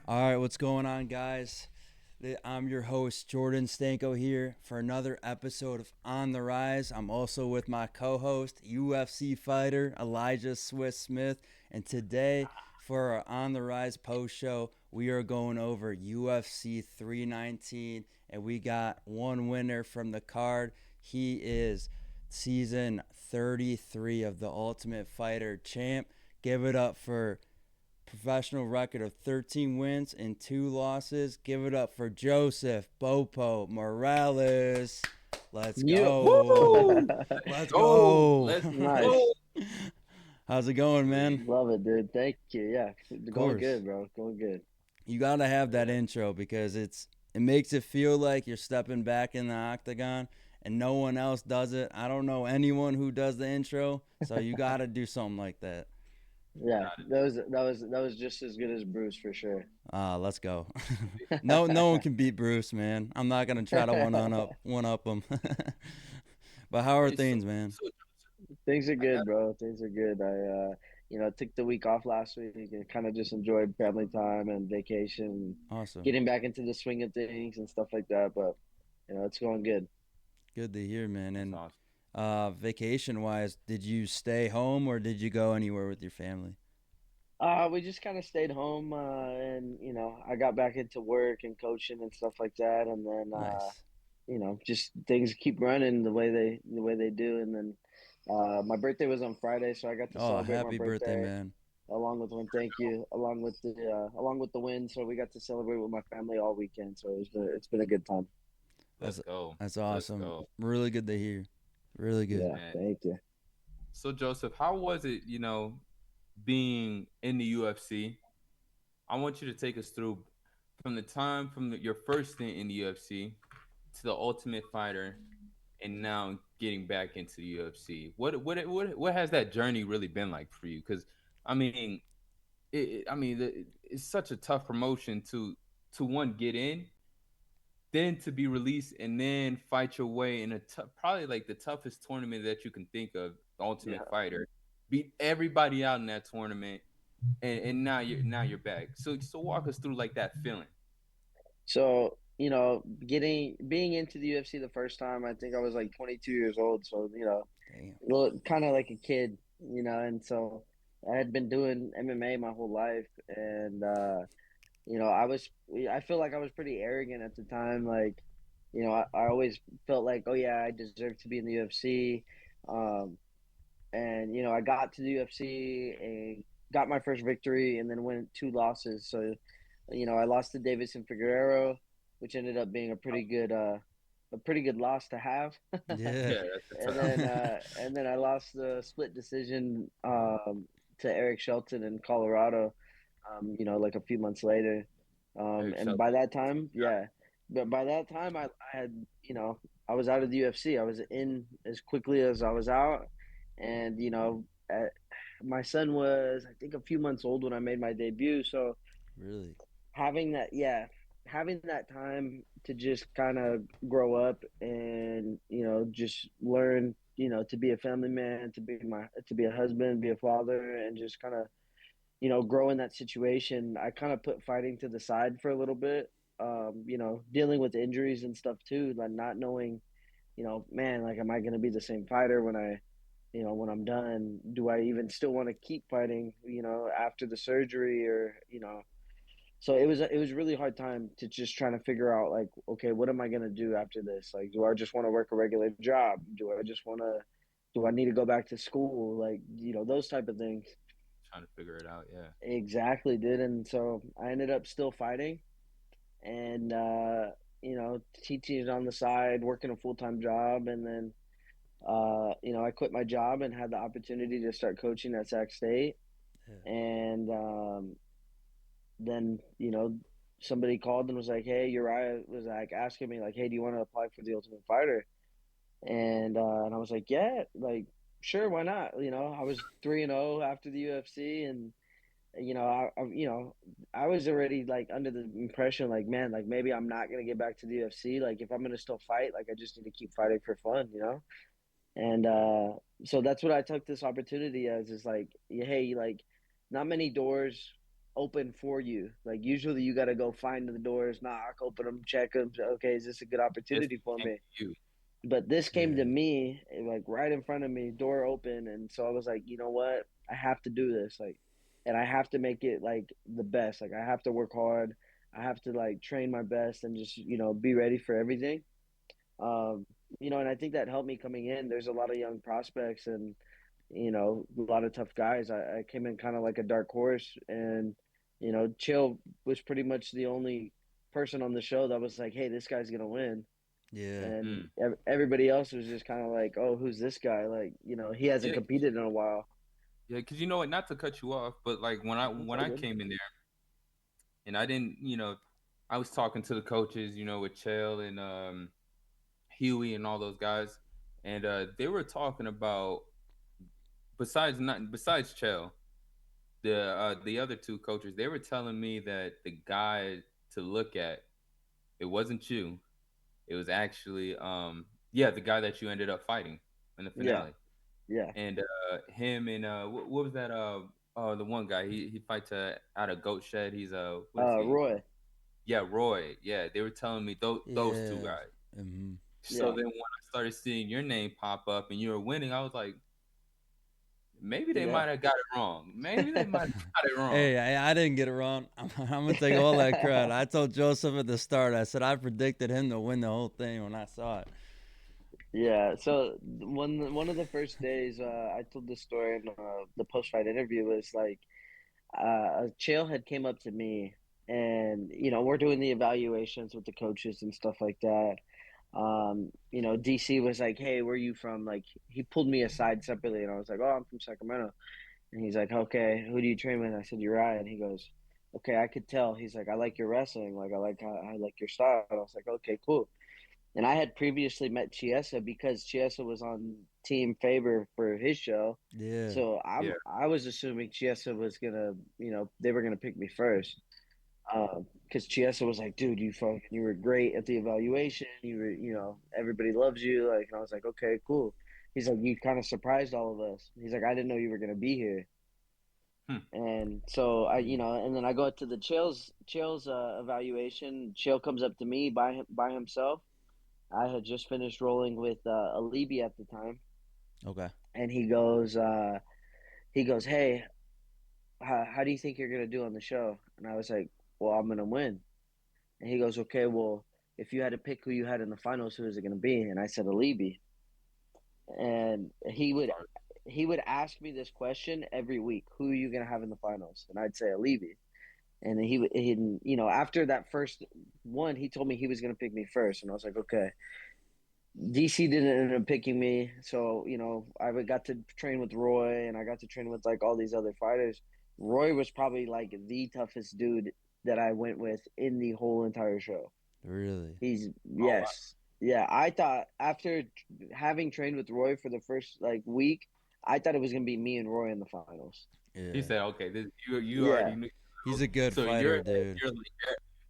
All right, what's going on, guys? I'm your host, Jordan Stanko, here for another episode of On the Rise. I'm also with my co host, UFC fighter Elijah Swiss Smith. And today, for our On the Rise post show, we are going over UFC 319. And we got one winner from the card. He is season 33 of the Ultimate Fighter champ. Give it up for professional record of 13 wins and 2 losses. Give it up for Joseph Bopo Morales. Let's You go. Woo! Let's Go! go. Let's nice. go! How's it going, man? Love it, dude. Thank you. Yeah. Of Going course. good, bro. Going good. You got to have that Yeah. intro because it makes it feel like you're stepping back in the octagon and no one else does it. I don't know anyone who does the intro, so you got to do something like that. Yeah. Got it. That was just as good as Bruce for sure. Let's go. No one can beat Bruce, man. I'm not gonna try to one up him. But how are Hey, so, things, man? so Things are I good, got bro. Things are good. I took the week off last week and kind of just enjoyed family time and vacation, Awesome. getting back into the swing of things and stuff like that. But it's going good. Good to hear, man. that's And awesome. vacation wise, did you stay home or did you go anywhere with your family? We just kind of stayed home, and I got back into work and coaching and stuff like that, and then Nice. just things keep running the way they do. And then my birthday was on Friday, so I got to Oh, celebrate my happy birthday, birthday man. thank you, along with the win. So we got to celebrate with my family all weekend. So it's been a good time. That's Let's go. that's Let's awesome. go, Really good to hear. Really good. Yeah, man. thank you. So, Joseph, how was it, being in the UFC? I want you to take us through from the time your first stint in the UFC to the Ultimate Fighter and now getting back into the UFC. What has that journey really been like for you? Because I mean, it's such a tough promotion to one get in, then to be released, and then fight your way in probably like the toughest tournament that you can think of, the Ultimate Yeah. Fighter. Beat everybody out in that tournament, and now you're back. So walk us through like that feeling. So getting being into the UFC the first time, I think I was like 22 years old. So Damn. well, kind of like a kid, and so I had been doing MMA my whole life, and I feel like I was pretty arrogant at the time. Like, I always felt like, oh yeah, I deserve to be in the UFC. Um, and I got to the UFC and got my first victory, and then went 2 losses. So, I lost to Davison Figueroa, which ended up being a pretty good loss to have. Yeah. Yeah, that's And tough. then I lost the split decision to Eric Shelton in Colorado, like a few months later. Eric And by Shelton. that time, yeah, but by that time I had, I was out of the UFC. I was in as quickly as I was out. And, my son was, I think, a few months old when I made my debut. So Really. having that, yeah, having that time to just kind of grow up and just learn, to be a family man, to be a husband, be a father, and just kind of grow in that situation. I kind of put fighting to the side for a little bit. Dealing with injuries and stuff too, like not knowing, man, like, am I going to be the same fighter when I'm done? Do I even still want to keep fighting, after the surgery, or, so it was really hard time to just trying to figure out, like, okay, what am I gonna do after this? Like, do I just want to work a regular job? Do I need to go back to school? Like, those type of things. Trying to figure it out. Yeah. Exactly, dude. And so I ended up still fighting, and teaching on the side, working a full-time job, and then I quit my job and had the opportunity to start coaching at Sac State. Yeah. And then somebody called and was like, "Hey, Uriah was like asking me, like, hey, do you want to apply for the Ultimate Fighter?" And I was like, "Yeah, like, sure, why not?" I was 3-0 after the UFC, and I was already like under the impression, like, man, like, maybe I'm not gonna get back to the UFC. Like, if I'm gonna still fight, like, I just need to keep fighting for fun. And so that's what I took this opportunity as, is like, hey, like, not many doors open for you. Like usually you got to go find the doors, knock, open them, check them. Okay, is this a good This opportunity for came me? to you. But this came Yeah. to me like right in front of me, door open, and so I was like, you know what? I have to do this, like, and I have to make it like the best. Like I have to work hard. I have to like train my best and just be ready for everything. Um, and I think that helped me coming in. There's a lot of young prospects and a lot of tough guys. I came in kind of like a dark horse, and Chill was pretty much the only person on the show that was like, hey, this guy's gonna win. Yeah. And everybody else was just kind of like, oh, who's this guy? Like, he hasn't Yeah, competed in a while. yeah, because you know what? Not to cut you off, but like It's when all I good. came in there and I didn't, I was talking to the coaches, with Chael and Huey and all those guys, and they were talking about besides Chael, the other two coaches, they were telling me that the guy to look at, it wasn't you, it was actually the guy that you ended up fighting in the Yeah, finale, yeah. and him and what was that the one guy he fights out of Goat Shed, he's what is he? Roy. Yeah, Roy. Yeah, they were telling me those two Yeah. guys. Mm-hmm. So Yeah, then when I started seeing your name pop up and you were winning, I was like, maybe they yeah. might have got it wrong. Maybe they might have got it wrong. Hey, I didn't get it wrong. I'm gonna take all that credit. I told Joseph at the start. I said I predicted him to win the whole thing when I saw it. Yeah. So one of the first days, I told this story in the post fight interview was like, Chael had came up to me, and we're doing the evaluations with the coaches and stuff like that. DC was like, "Hey, where are you from?" Like he pulled me aside separately, and I was like, "Oh, I'm from Sacramento." And he's like, "Okay, who do you train with?" I said, "Uriah." And he goes, "Okay, I could tell." He's like, "I like your wrestling. Like I like your style." And I was like, "Okay, cool." And I had previously met Chiesa because Chiesa was on Team Favor for his show. Yeah. So Yeah. I was assuming Chiesa was gonna, they were gonna pick me first. Because Chiesa was like, dude, you were great at the evaluation. You were, everybody loves you. Like, and I was like, okay, cool. He's like, you kind of surprised all of us. He's like, I didn't know you were gonna be here. Hmm. And so and then I go to the Chael's evaluation. Chael comes up to me by himself. I had just finished rolling with Alibi at the time, Okay. and he goes, hey, how do you think you're gonna do on the show? And I was like, well, I'm gonna win. And he goes, okay, well, if you had to pick who you had in the finals, who is it gonna be? And I said Alibi, and he would ask me this question every week: who are you gonna have in the finals? And I'd say Alibi. And then after that first one, he told me he was gonna pick me first, and I was like, okay. DC didn't end up picking me, so I got to train with Roy, and I got to train with like all these other fighters. Roy was probably like the toughest dude that I went with in the whole entire show. Really. He's Oh wow. yes, yeah. I thought after having trained with Roy for the first like week, I thought it was gonna be me and Roy in the finals. He Yeah. said, okay, this you Yeah, already knew. He's a good So fighter, dude.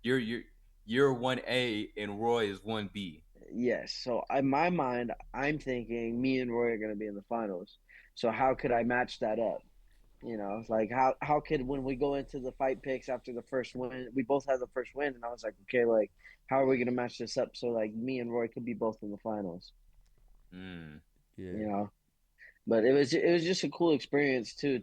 you're 1A and Roy is 1B. yes. So in my mind, I'm thinking me and Roy are gonna be in the finals. So how could I match that up? Like how could when we go into the fight picks after the first win, we both had the first win, and I was like, okay, like how are we gonna match this up so like me and Roy could be both in the finals, Mm. you Yeah. know? But it was just a cool experience too.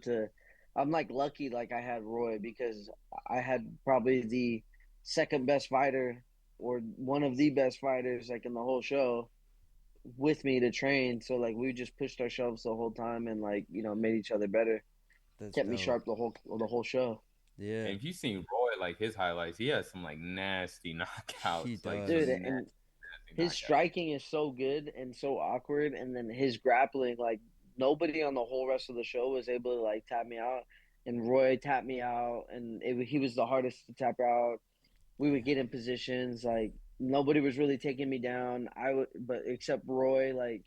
I'm like lucky like I had Roy because I had probably the second best fighter or one of the best fighters like in the whole show with me to train. So like we just pushed ourselves the whole time and like made each other better, That's kept me dope. sharp the whole show. Yeah. And if you've seen Roy, like his highlights, he has some like nasty He knockouts, like Dude, does. some and nasty his knockouts. striking is so good and so awkward, and then his grappling, like nobody on the whole rest of the show was able to like tap me out, and Roy tapped me out, and he was the hardest to tap out. We would get in positions like nobody was really taking me down. But except Roy, like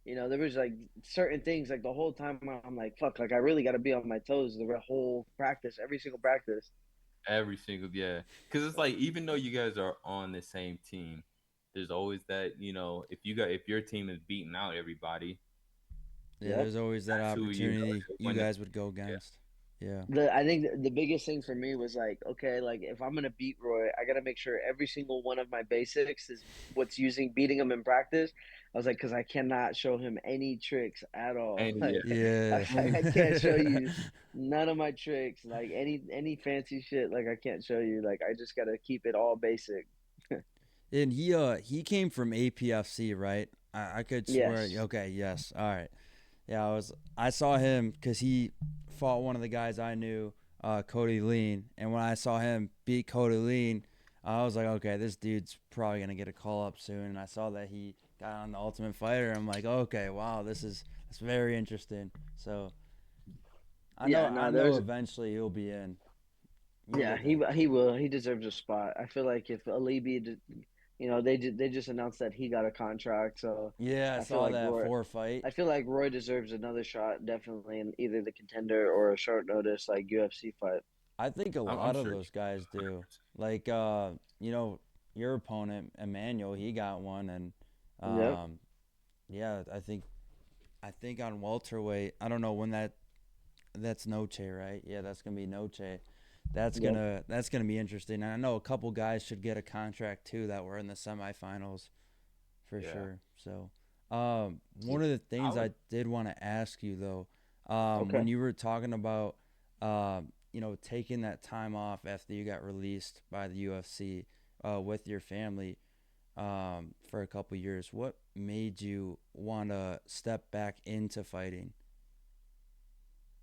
there was like certain things like the whole time I'm like, fuck, like I really got to be on my toes the whole practice, every single practice. Every single, yeah, because it's like even though you guys are on the same team, there's always that, if your team is beating out everybody, Yeah, Yep. there's always that that's who opportunity you when the, guys would go yeah, against. Yeah. I think the biggest thing for me was like, okay, like if I'm gonna beat Roy, I gotta make sure every single one of my basics is what's using beating him in practice. I was like, because I cannot show him any tricks at all. And yeah, Like, Yeah. I can't show you none of my tricks. Like any fancy shit, like I can't show you. Like I just gotta keep it all basic. And he came from APFC, right? I could swear. Yes. Okay, yes. All right. Yeah, I saw him because he fought one of the guys I knew, Cody Lean, and when I saw him beat Cody Lean, I was like, okay, this dude's probably gonna get a call up soon. And I saw that he got on the Ultimate Fighter. I'm like, okay, wow, that's very interesting. So Yeah. I No. know There's. eventually he'll be in. He'll Yeah. get there. He will. He deserves a spot. I feel like if Alibi, they just announced that he got a contract, so Yeah, I I feel saw like that Roy. four fight. I feel like Roy deserves another shot, definitely in either the contender or a short notice like UFC fight. I think a I'm lot of sure. those guys do. Like, your opponent Emmanuel, he got one, and Yep. um, yeah, I think on welterweight, I don't know when that's Noche, right? Yeah, that's gonna be Noche. Yep. That's gonna be interesting. And I know a couple guys should get a contract too that were in the semifinals for Yeah. sure. So, Yeah. one of the I things would. I did want to ask you though, Okay. when you were talking about, taking that time off after you got released by the UFC, with your family, for a couple years, what made you want to step back into fighting?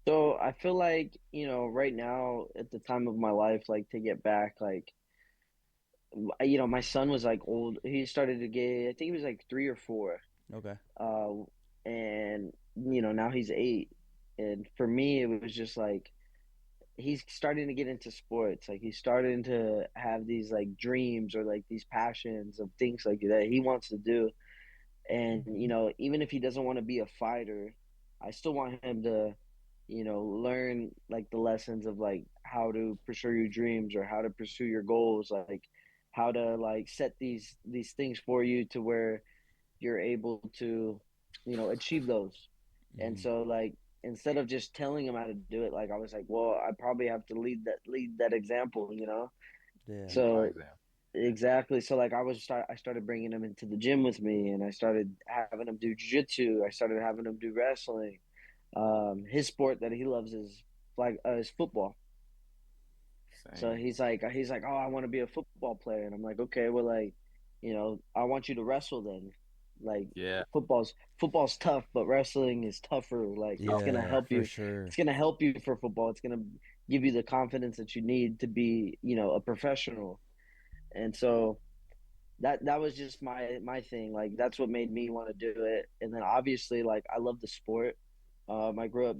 So I feel like, right now at the time of my life, like to get back, like, my son was like old. He started to get, I think he was like 3 or 4. Okay. Uh, and, now he's 8. And for me, it was just like, he's starting to get into sports. Like he's starting to have these like dreams or like these passions of things like that he wants to do. And even if he doesn't want to be a fighter, I still want him to, learn like the lessons of like how to pursue your dreams or how to pursue your goals, like how to like set these things for you to where you're able to, achieve those. And Hmm. so like instead of just telling him how to do it, like I was like, well, I probably have to lead that example. Yeah. Lead by So example. exactly. So like I started bringing him into the gym with me, and I started having him do jiu-jitsu. I started having him do wrestling. His sport that he loves is football. So Same. he's like, oh, I want to be a football player, and I'm like, okay, well, like, I want you to wrestle then. Like Yeah. football's tough, but wrestling is tougher. Like it's gonna Yeah, help for you. sure. It's gonna help you for football. It's gonna give you the confidence that you need to be, a professional. And so that was just my thing. Like that's what made me want to do it. And then obviously, like I love the sport. I grew up,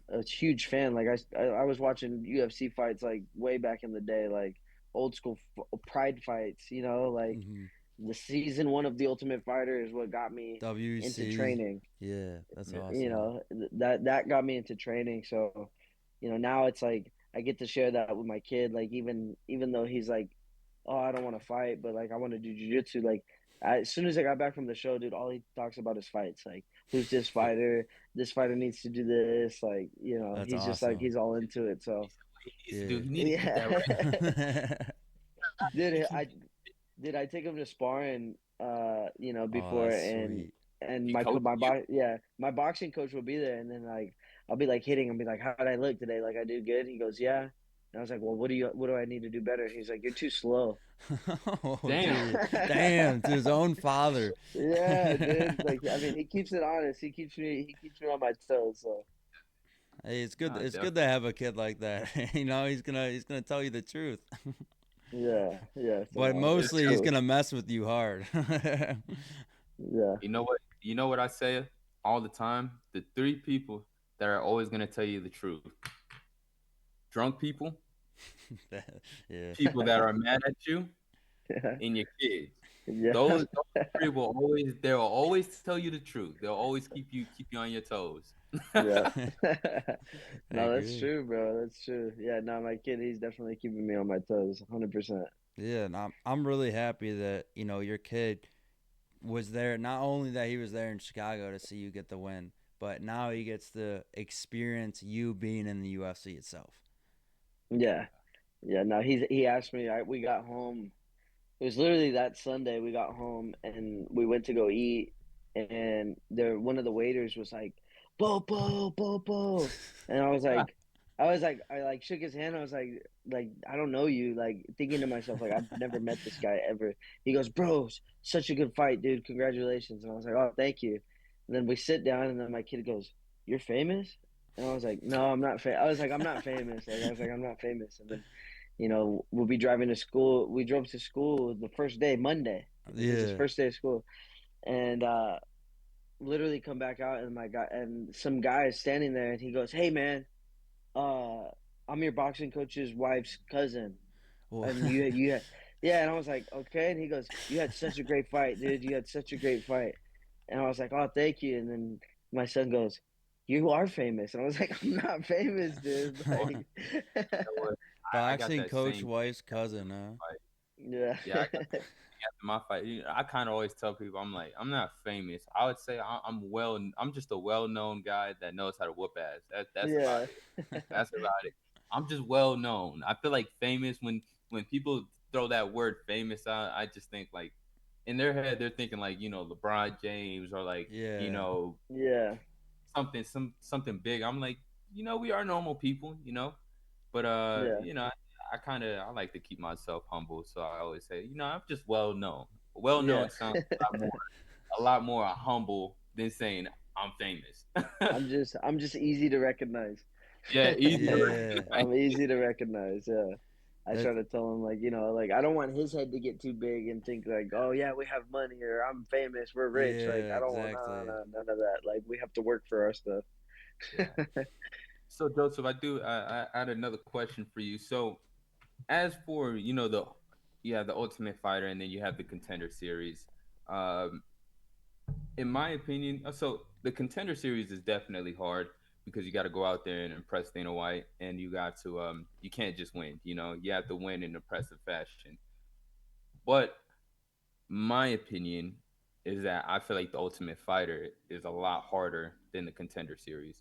a huge fan. Like I was watching UFC fights like way back in the day, like old school Pride fights. Like Hmm. the season 1 of the Ultimate Fighter is what got me into WC. training. Yeah, that's Yeah. awesome. That got me into training. So, now it's like I get to share that with my kid. Like even though he's like, oh, I don't want to fight, but like I want to do jujitsu. Like as soon as I got back from the show, dude, all he talks about is fights. Like who's this Yeah. fighter? This fighter needs to do this. Like That's he's just like awesome. he's all into it. So What he needs to do. Yeah. He need to get that right. yeah, He did can. I take him to sparring, Oh, before, that's and sweet. and He my co- coaching my you. my boxing coach will be there, and then like I'll be like hitting him, be like, how did I look today? Like I do good. He goes, yeah. And I was like, well, what do I need to do better? He's like, you're too slow. Oh, Damn. dude. Damn, to his own father. Yeah, Hey, dude. Like I mean, he keeps it honest. He keeps me on my toes. So it's good. Nah, It's good definitely. to have a kid like that. He's gonna tell you the truth, yeah. So but no, Just it's mostly he's cool. gonna mess with you hard. Yeah. you know what? You know what I say all the time? The three people that are always gonna tell you the truth: drunk people, Yeah. people that are mad at you, Yeah. and your kids. Yeah. Those three will always they'll always tell you the truth. They'll always keep you on your toes. Yeah. I No, that's agree. true, bro. That's true. Yeah, no, my kid, he's definitely keeping me on my toes, 100%. Yeah, and I'm really happy that your kid was there. Not only that he was there in Chicago to see you get the win, but now he gets to experience you being in the UFC itself. Yeah, yeah. No, he asked me. We got home. It was literally that Sunday. We got home and we went to go eat, and one of the waiters was like, "Bopo, Bopo," and I like shook his hand. I was like I don't know you. Like thinking to myself, like I've never met this guy ever. He goes, "Bro, such a good fight, dude. Congratulations." And I was like, "Oh, thank you." And then we sit down, and then my kid goes, "You're famous?" And I was like, "No, I'm not famous." I was like, "I'm not famous." Like I was like, "I'm not famous." And then we'll be driving to school. We drove to school the first day, Monday. It was his Yeah. first day of school, and literally come back out, and my guy and some guy is standing there, and he goes, "Hey, man, uh, I'm your boxing coach's wife's cousin, Well, and yeah." And I was like, "Okay," and he goes, "You had such a great fight, dude. You had such a great fight," and I was like, "Oh, thank you." And then my son goes, "You are famous," and I was like, "I'm not famous, dude." Or, Like, you know what? I got boxing that coach same wife's cousin, huh? fight. yeah, Yeah, I got after my fight. I kind of always tell people, I'm like, I'm not famous. I would say I'm just a well-known guy that knows how to whoop ass. That's about yeah. it. That's about it. I'm just well known. I feel like famous when people throw that word famous out, I just think like in their head they're thinking like LeBron James or like Yeah. Yeah, something big. I'm like we are normal people, but yeah, I kind of I like to keep myself humble, so I always say I'm just well known. Well yeah. known sounds a lot more humble than saying I'm famous. I'm just easy to recognize. Yeah, easy to Yeah. recognize. I'm easy to recognize. Yeah. I That's try to tell him like, like I don't want his head to get too big and think like, oh yeah, we have money or I'm famous, we're rich. Like yeah, I don't want exactly. none of that. Like we have to work for our stuff. Yeah. So Joseph, I had another question for you. So as for the Ultimate Fighter, and then you have the Contender Series. Um, in my opinion, so the Contender Series is definitely hard because you got to go out there and impress Dana White, and you can't just win. You have to win in impressive fashion. But my opinion is that I feel like the Ultimate Fighter is a lot harder than the Contender Series.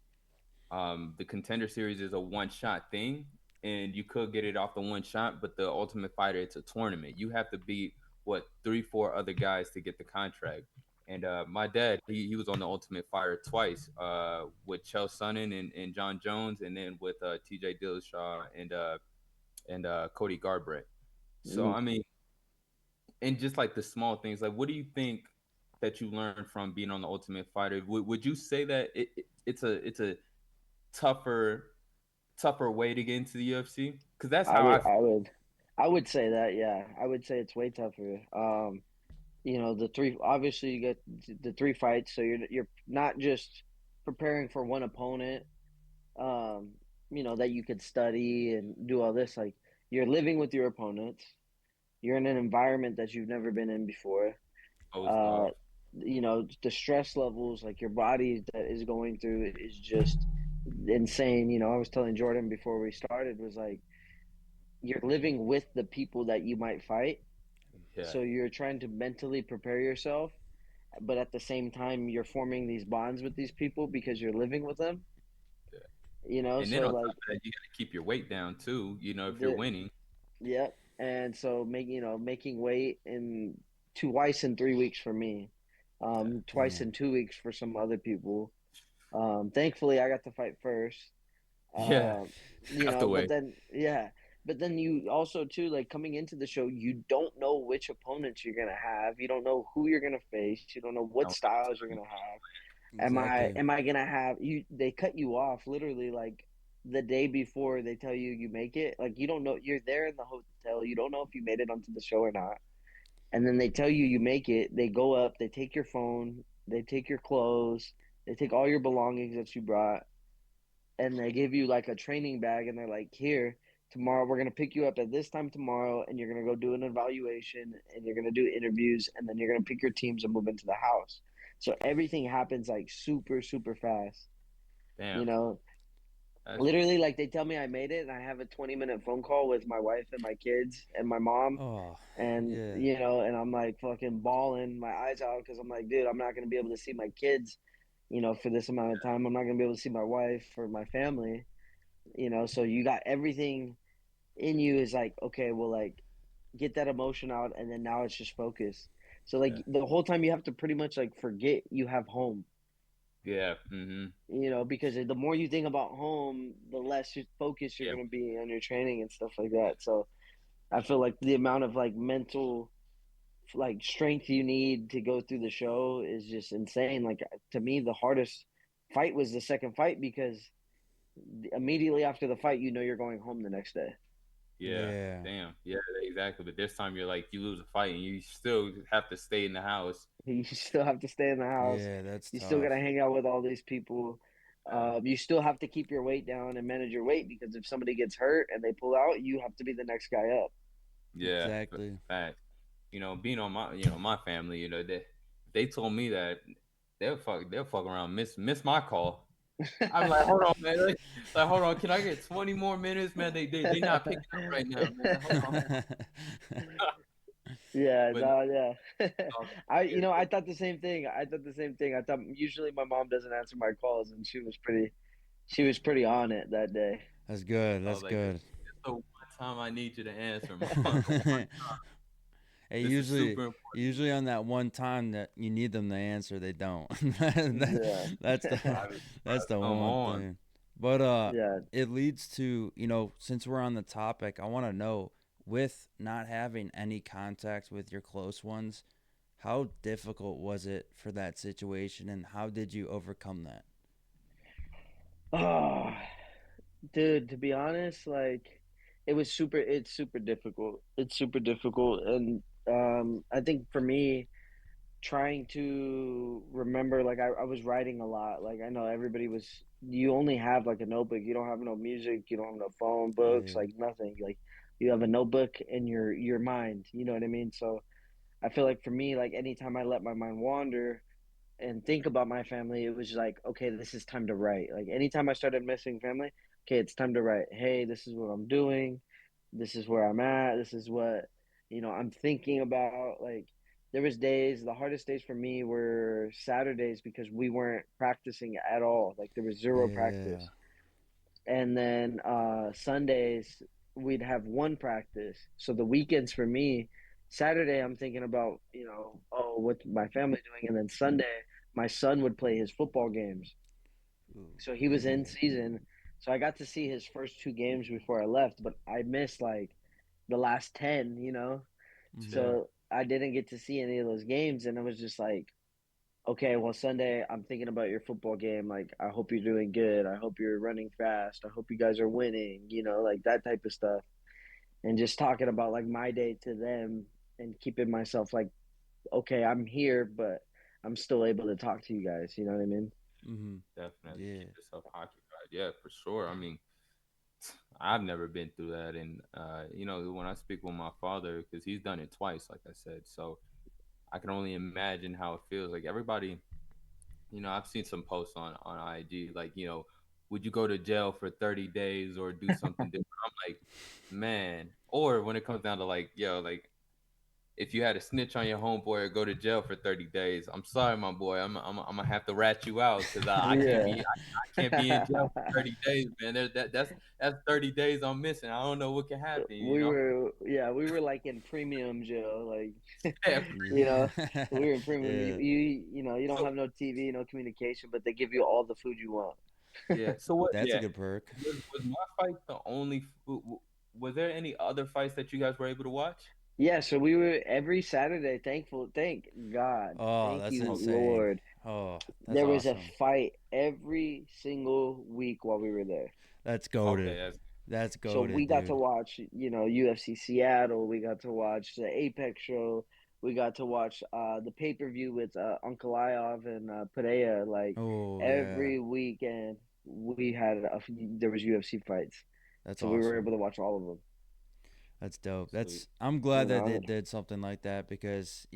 The Contender Series is a one-shot thing, and you could get it off the one shot, but the Ultimate Fighter, it's a tournament. You have to beat what 3, 4 other guys to get the contract. And my dad, he was on the Ultimate Fighter twice, with Chael Sonnen and John Jones, and then with T.J. Dillashaw and Cody Garbrandt. So Mm. I mean, and just like the small things, like what do you think that you learned from being on the Ultimate Fighter? Would you say that it's a tougher tougher way to get into the UFC? Because that's I how I would feel. I would I would say that, yeah. I would say it's way tougher. The three obviously you get the three fights, so you're not just preparing for one opponent, um, that you could study and do all this. Like you're living with your opponents. You're in an environment that you've never been in before. Closed Uh, off. the stress levels, like your body that is going through, is just insane. I was telling Jordan before we started was like you're living with the people that you might fight, Yeah, so you're trying to mentally prepare yourself, but at the same time you're forming these bonds with these people because you're living with them. yeah. And then So on top like of that, you got to keep your weight down too. If you're the winning. Yep. And so making weight in twice in 3 weeks for me, Yeah, twice Damn. in 2 weeks for some other people. Thankfully I got to fight first. yeah. Um, Have to but wait. then yeah, but then you also too, like, coming into the show, you don't know which opponents you're gonna have. You don't know who you're gonna face. You don't know what No, styles you're gonna have. Am I Exactly. am I gonna have you? They cut you off literally like the day before they tell you make it. Like you don't know, you're there in the hotel. You don't know if you made it onto the show or not. And then they tell you make it. They go up. They take your phone. They take your clothes. They take all your belongings that you brought, and they give you like a training bag. And they're like, here, tomorrow we're gonna pick you up at this time tomorrow, and you're gonna go do an evaluation, and you're gonna do interviews, and then you're gonna pick your teams and move into the house. So everything happens like super super fast. You Damn. know, That's literally, like they tell me I made it, and I have a 20-minute phone call with my wife and my kids and my mom, Oh, and yeah. and I'm like fucking bawling my eyes out because I'm like, dude, I'm not gonna be able to see my kids for this amount of time. I'm not gonna be able to see my wife or my family. So you got everything in you is like, okay, well, like get that emotion out, and then now it's just focus. So like Yeah. the whole time you have to pretty much like forget you have home. Yeah. Mm-hmm. Because the more you think about home, the less focus you're Yeah. gonna be on your training and stuff like that. So I feel like the amount of like mental like strength you need to go through the show is just insane. Like to me, the hardest fight was the second fight because immediately after the fight, you're going home the next day. Yeah. Yeah. Damn. Yeah. Exactly. But this time you're like you lose a fight and you still have to stay in the house. You still have to stay in the house. Yeah, that's You still got tough. to hang out with all these people. Uh, You still have to keep your weight down and manage your weight because if somebody gets hurt and they pull out, you have to be the next guy up. yeah. Exactly. Fact. Being on my family, they told me that they'll fuck around, miss my call. I'm like, hold on, man. Like, hold on. Can I get 20 more minutes, man? They not picking up right now, man. Hold on. Yeah, But no, yeah. no, I thought the same thing. I thought usually my mom doesn't answer my calls, and she was pretty on it that day. That's good. I was That's like, this good. is the one time I need you to answer, mom. The one, Hey, this is usually, super important. usually on that one time that you need them to answer, they don't. That- Yeah, that's the I mean, that's the come one on. thing. But yeah. it leads to, since we're on the topic, I want to know, with not having any contact with your close ones, how difficult was it for that situation, and how did you overcome that? Oh, dude, to be honest, like it's super difficult. It's super difficult, and I think for me, trying to remember, like I was writing a lot. Like I know everybody was. You only have like a notebook. You don't have no music. You don't have no phone, books, Yeah, like nothing. Like you have a notebook and your mind. You know what I mean? So I feel like for me, like anytime I let my mind wander and think about my family, it was like, okay, this is time to write. Like anytime I started missing family, okay, it's time to write. Hey, this is what I'm doing. This is where I'm at. This is what, I'm thinking about. Like there was days, the hardest days for me were Saturdays because we weren't practicing at all. Like there was zero yeah, practice. And then Sundays we'd have one practice. So the weekends for me, Saturday I'm thinking about oh what's my family doing, and then Sunday my son would play his football games. ooh, So he was in yeah, season, so I got to see his first two games before I left, but I missed like the last 10. hmm, Yeah. So I didn't get to see any of those games, and it was just like okay, well, Sunday, I'm thinking about your football game. Like, I hope you're doing good. I hope you're running fast. I hope you guys are winning, like that type of stuff. And just talking about like my day to them and keeping myself like, okay, I'm here, but I'm still able to talk to you guys. You know what I mean? hmm, Definitely yeah, keep yourself occupied. Yeah, for sure. I mean, I've never been through that, and when I speak with my father, because he's done it twice, like I said, so I can only imagine how it feels. Like everybody, I've seen some posts on IG, like would you go to jail for 30 days or do something different? I'm like, man. Or when it comes down to like, like if you had a snitch on your homeboy or go to jail for 30 days, I'm sorry, my boy. I'm gonna have to rat you out because I can't Yeah. I can't be in jail for 30 days, man. That's 30 days I'm missing. I don't know what can happen, we were like in premium jail. Like, Yeah, you know, yeah, we were in premium. yeah. You don't so have no TV, no communication, but they give you all the food you want. yeah. So what? That's a Yeah. good perk. Was my fight the only? Was there any other fights that you guys were able to watch? Yeah, so we were every Saturday, thank God, Oh, thank that's you, Oh, insane. Lord. Oh, that's There was a awesome. fight every single week while we were there. That's okay. goaded. That's So we goaded, got to dude. watch, UFC Seattle, we got to watch the Apex show, we got to watch the pay-per-view with Uncle Iov and Perea. Like Oh yeah, every weekend there was UFC fights. that's So we were able awesome. to watch all of them, That's dope. Sweet. I'm you glad that they know. did something like that because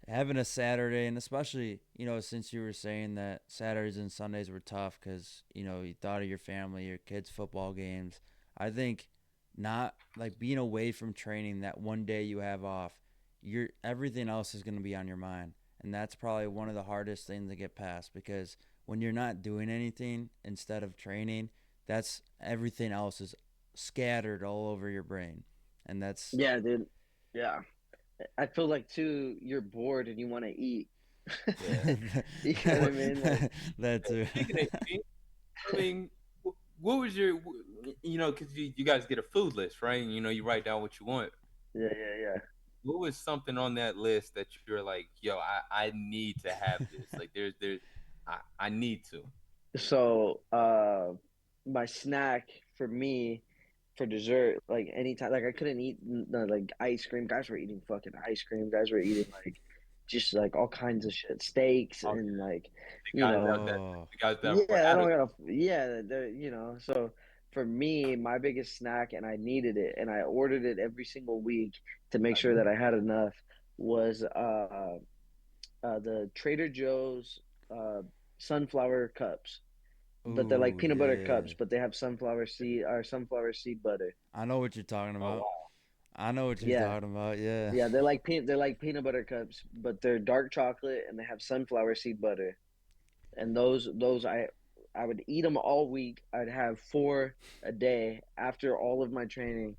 having a Saturday, and especially since you were saying that Saturdays and Sundays were tough because you thought of your family, your kids' football games. I think not like being away from training that one day you have off, everything else is going to be on your mind, And that's probably one of the hardest things to get past, because when you're not doing anything instead of training, that's everything else is scattered all over your brain. And that's Yeah, dude. Yeah. I feel like too, you're bored and you want to eat. Yeah. You know what I What, mean? Like, that too. speaking of eating, I mean, what was your, because you guys get a food list, right? And you write down what you want. yeah, yeah, What was something on that list that you're like, yo, I need to have this? Like, I need to. yeah. So, my snack for me for dessert, like anytime, like I couldn't eat like ice cream. Guys were eating fucking ice cream. Guys were eating like just like all kinds of shit, steaks Oh, and like, the you guys know, out that, Oh, the guys that were yeah, I out don't of. gotta, yeah, so for me, my biggest snack, and I needed it, and I ordered it every single week to make sure that I had enough, was the Trader Joe's uh, sunflower cups, but they're like ooh, peanut butter cups, yeah. but they have sunflower seed butter. I know what you're talking Oh about. wow. I know what you're Yeah, talking about. Yeah. yeah, they're like peanut butter cups, but they're dark chocolate and they have sunflower seed butter. And those I would eat them all week. I'd have four a day after all of my training.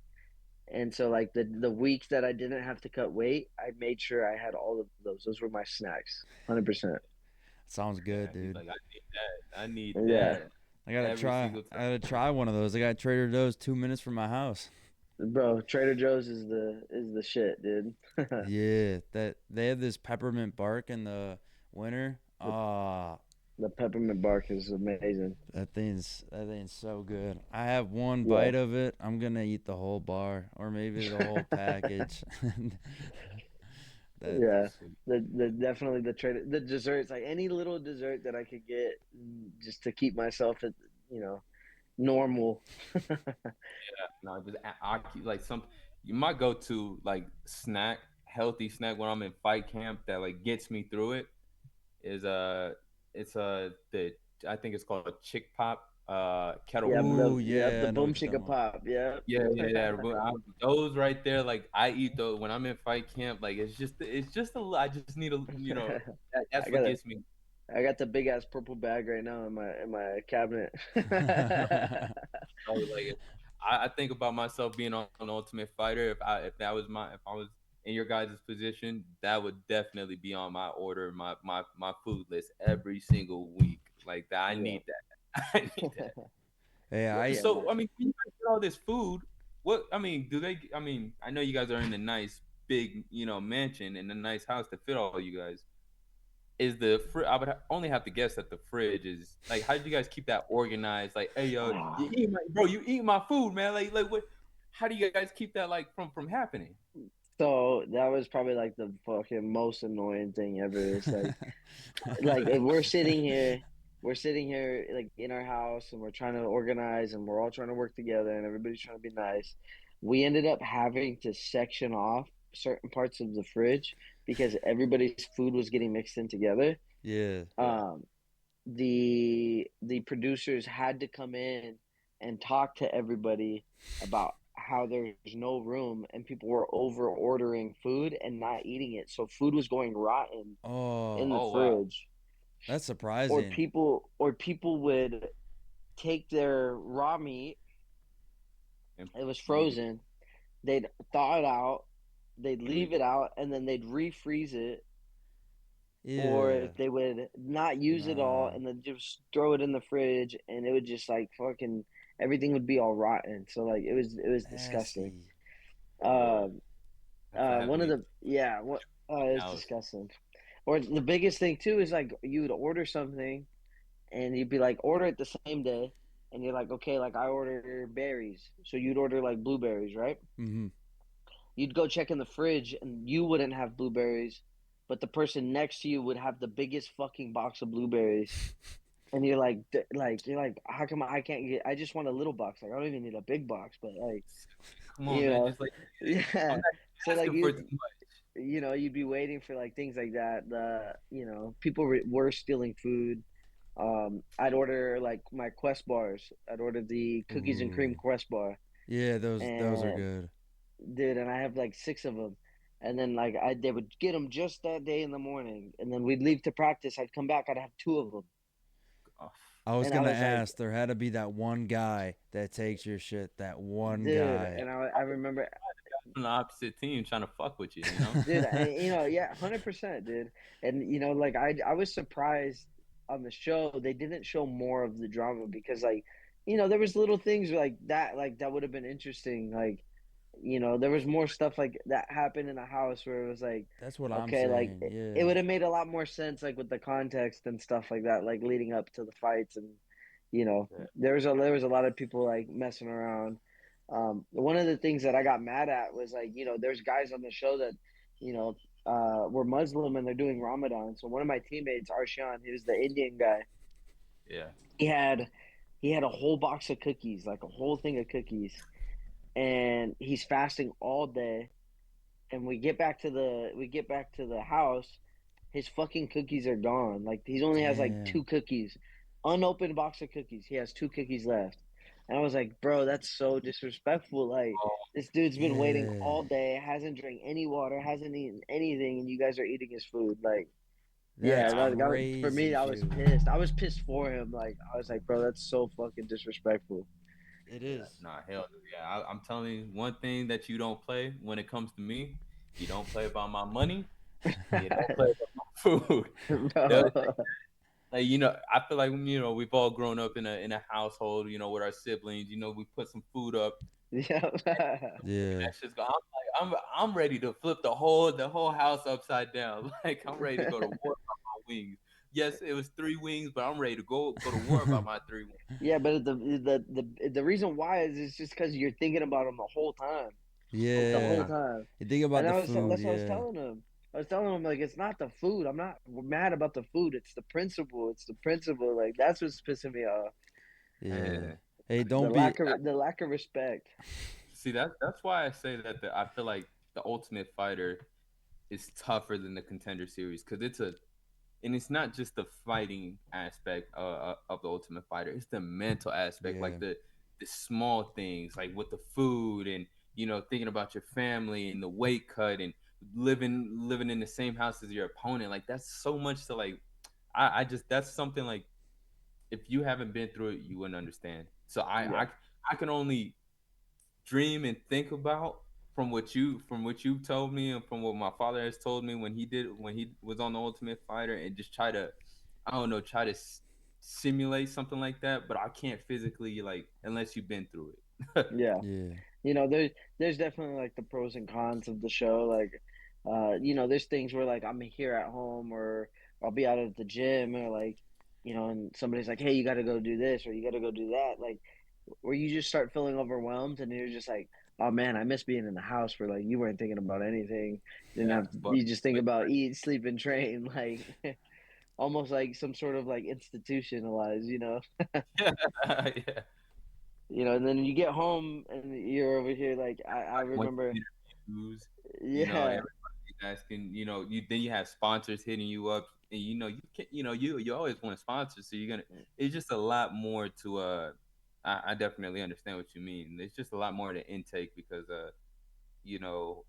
And so like the weeks that I didn't have to cut weight, I made sure I had all of those. Those were my snacks, 100%. Sounds good, Yeah, he's dude. like, I need that. I need Yeah, that I gotta every try. single I time. gotta try one of those. I got Trader Joe's 2 minutes from my house. bro, Trader Joe's is the shit, dude. the Yeah, that they have this peppermint bark in the winter. Ah, the peppermint bark is amazing. that thing's so good. I have one Yeah, bite of it. I'm gonna eat the whole bar, or maybe the whole package. that yeah. The definitely the desserts, like any little dessert that I could get, just to keep myself at, you know normal. No, just I keep like my go-to like snack, healthy snack when I'm in fight camp that like gets me through it is it's the I think it's called a chick pop kettle Yep, corn. Ooh, the yeah, I know boom what you're talking chicka about. pop. Yep. Yeah. But those right there, like I eat those when I'm in fight camp. Like it's just I just need that's I what got a gets me. I got the big ass purple bag right now in my cabinet. So, like I think about myself being on an Ultimate Fighter. If I was in your guys' position, that would definitely be on my order, my food list every single week. Like that, I Yeah. need that. I need that. Hey, I Yeah, So no. I mean, when you guys get all this food, what I mean, do they? I mean, I know you guys are in a nice big, mansion and a nice house to fit all you guys. Is the I would only have to guess that the fridge is like. How did you guys keep that organized? Like, hey yo, you eat my food, man. Like what? How do you guys keep that like from happening? So that was probably like the fucking most annoying thing ever. It's like if we're sitting here like in our house and we're trying to organize and we're all trying to work together and everybody's trying to be nice. We ended up having to section off certain parts of the fridge because everybody's food was getting mixed in together. yeah. Yeah, Um, the producers had to come in and talk to everybody about how there's no room and people were over ordering food and not eating it, so food was going rotten in Oh, the oh wow. fridge, that's or surprising. people would take their raw meat, And it was leave it. frozen, they'd thaw it out, they'd And leave leave it it. out, and then they'd refreeze it, or Yeah. they would not use it all Nah, and then just throw it in the fridge, and it would just like fucking everything would be all rotten. So like it was disgusting. nasty. Oh lord, Um, that's to have one of me the yeah, what it's now. disgusting. Or the biggest thing too is like you would order something and you'd be like order it the same day, and you're like okay, like I order berries, so you'd order like blueberries, right? Mhm. You'd go check in the fridge and you wouldn't have blueberries, but the person next to you would have the biggest fucking box of blueberries. And you're like, how come I can't get? I just want a little box. Like I don't even need a big box, but like, Come on, you man. know, Just like I'm yeah. not So like asking for too much. you'd be waiting for like things like that. People were stealing food. I'd order like my Quest bars. I'd order the cookies and cream Ooh. Quest bar, Yeah, those are and good. dude, and I have like six of them. And then like they would get them just that day in the morning, and then we'd leave to practice. I'd come back, I'd have two of them, Oh, I was and I gonna was like, ask. There had to be that one guy that takes your shit. That one dude. guy. And I remember, on the opposite team trying to fuck with you, you know? dude. Yeah, 100%, dude. And like I was surprised on the show they didn't show more of the drama because like, there was little things like that would have been interesting. Like, there was more stuff like that happened in the house where it was like, That's what I'm okay, like saying. it Yeah. would have made a lot more sense like with the context and stuff like that, like leading up to the fights. And Yeah. there was a lot of people like messing around. One of the things that I got mad at was like, there's guys on the show that, you know, were Muslim and they're doing Ramadan. So one of my teammates, Arshan, he was the Indian guy. Yeah. He had a whole box of cookies, like a whole thing of cookies, and he's fasting all day. And we get back to the house, his fucking cookies are gone. Like he only has like Damn. two cookies, unopened box of cookies. He has two cookies left, and I was like, bro, that's so disrespectful. Like Oh, this dude's been waiting Yeah. all day, hasn't drank any water, hasn't eaten anything, and you guys are eating his food. Like, yeah, That's for me, crazy, I was dude. pissed. I was pissed for him. Like I was like, bro, that's so fucking disrespectful. It yeah. is. Nah, hell yeah. I'm telling you, one thing that you don't play when it comes to me, you don't play about my money, you don't play about my food. They'll- Bro. Like, I feel like, we've all grown up in a household, with our siblings. We put some food up, Yeah. and Yeah. that's just go. I'm like, I'm ready to flip the whole house upside down. Like I'm ready to go to war about my wings. Yes, it was 3 wings, but I'm ready to go to war about my 3 wings. Yeah, but the reason why is it's just because you're thinking about them the whole time, The the whole whole Yeah. time. time. You think about And the food, that's what I was yeah. telling him. I was telling him like it's not the food. I'm not mad about the food. It's the principle. It's the principle. Like that's what's pissing me off. Yeah. Yeah. Hey, The don't be. lack of respect. See, that's why I say that I feel like the Ultimate Fighter is tougher than the Contender Series because and it's not just the fighting aspect of the Ultimate Fighter. It's the mental aspect, Yeah. like the small things, like with the food and thinking about your family and the weight cut and living in the same house as your opponent. Like that's so much to like. I just that's something like if you haven't been through it, you wouldn't understand. So Yeah. I can only dream and think about from what you told me and from what my father has told me when he was on the Ultimate Fighter and just try to I don't know try to simulate something like that, but I can't physically like unless you've been through it. Yeah. Yeah. There's definitely like the pros and cons of the show. Like, there's things where like I'm here at home or I'll be out at the gym or like, and somebody's like, hey, you got to go do this or you got to go do that. Like, where you just start feeling overwhelmed and you're just like, oh man, I miss being in the house where like you weren't thinking about anything. Yeah, but You just think about eat, sleep, and train. Like, almost like some sort of like institutionalized. yeah, yeah. And then you get home and you're over here like I Once remember, you interviews, yeah, everybody's asking, you have sponsors hitting you up, and you can you always want a sponsor, so you're gonna. It's just a lot more to I definitely understand what you mean. It's just a lot more to intake because you know,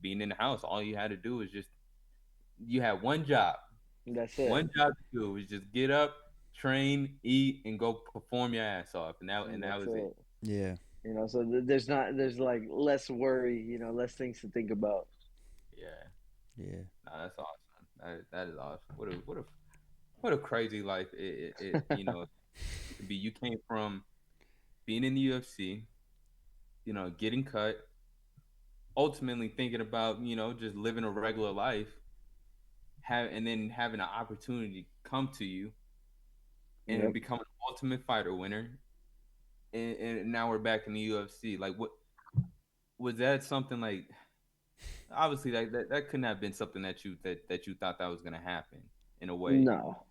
being in the house, all you had to do was just you had that's it. one job to do was just get up, train, eat, and go perform your ass off, and And that that's was it. it. Yeah. So there's like less worry, less things to think about. Yeah, Yeah. nah, that's awesome. That is awesome. What a crazy life it could be. You came from being in the UFC, getting cut, ultimately thinking about just living a regular life, and then having an opportunity come to you and Yep. become an Ultimate Fighter winner, and now we're back in the UFC. Like, what was that? Something like obviously that couldn't have been something that you thought that was gonna happen in a way. No.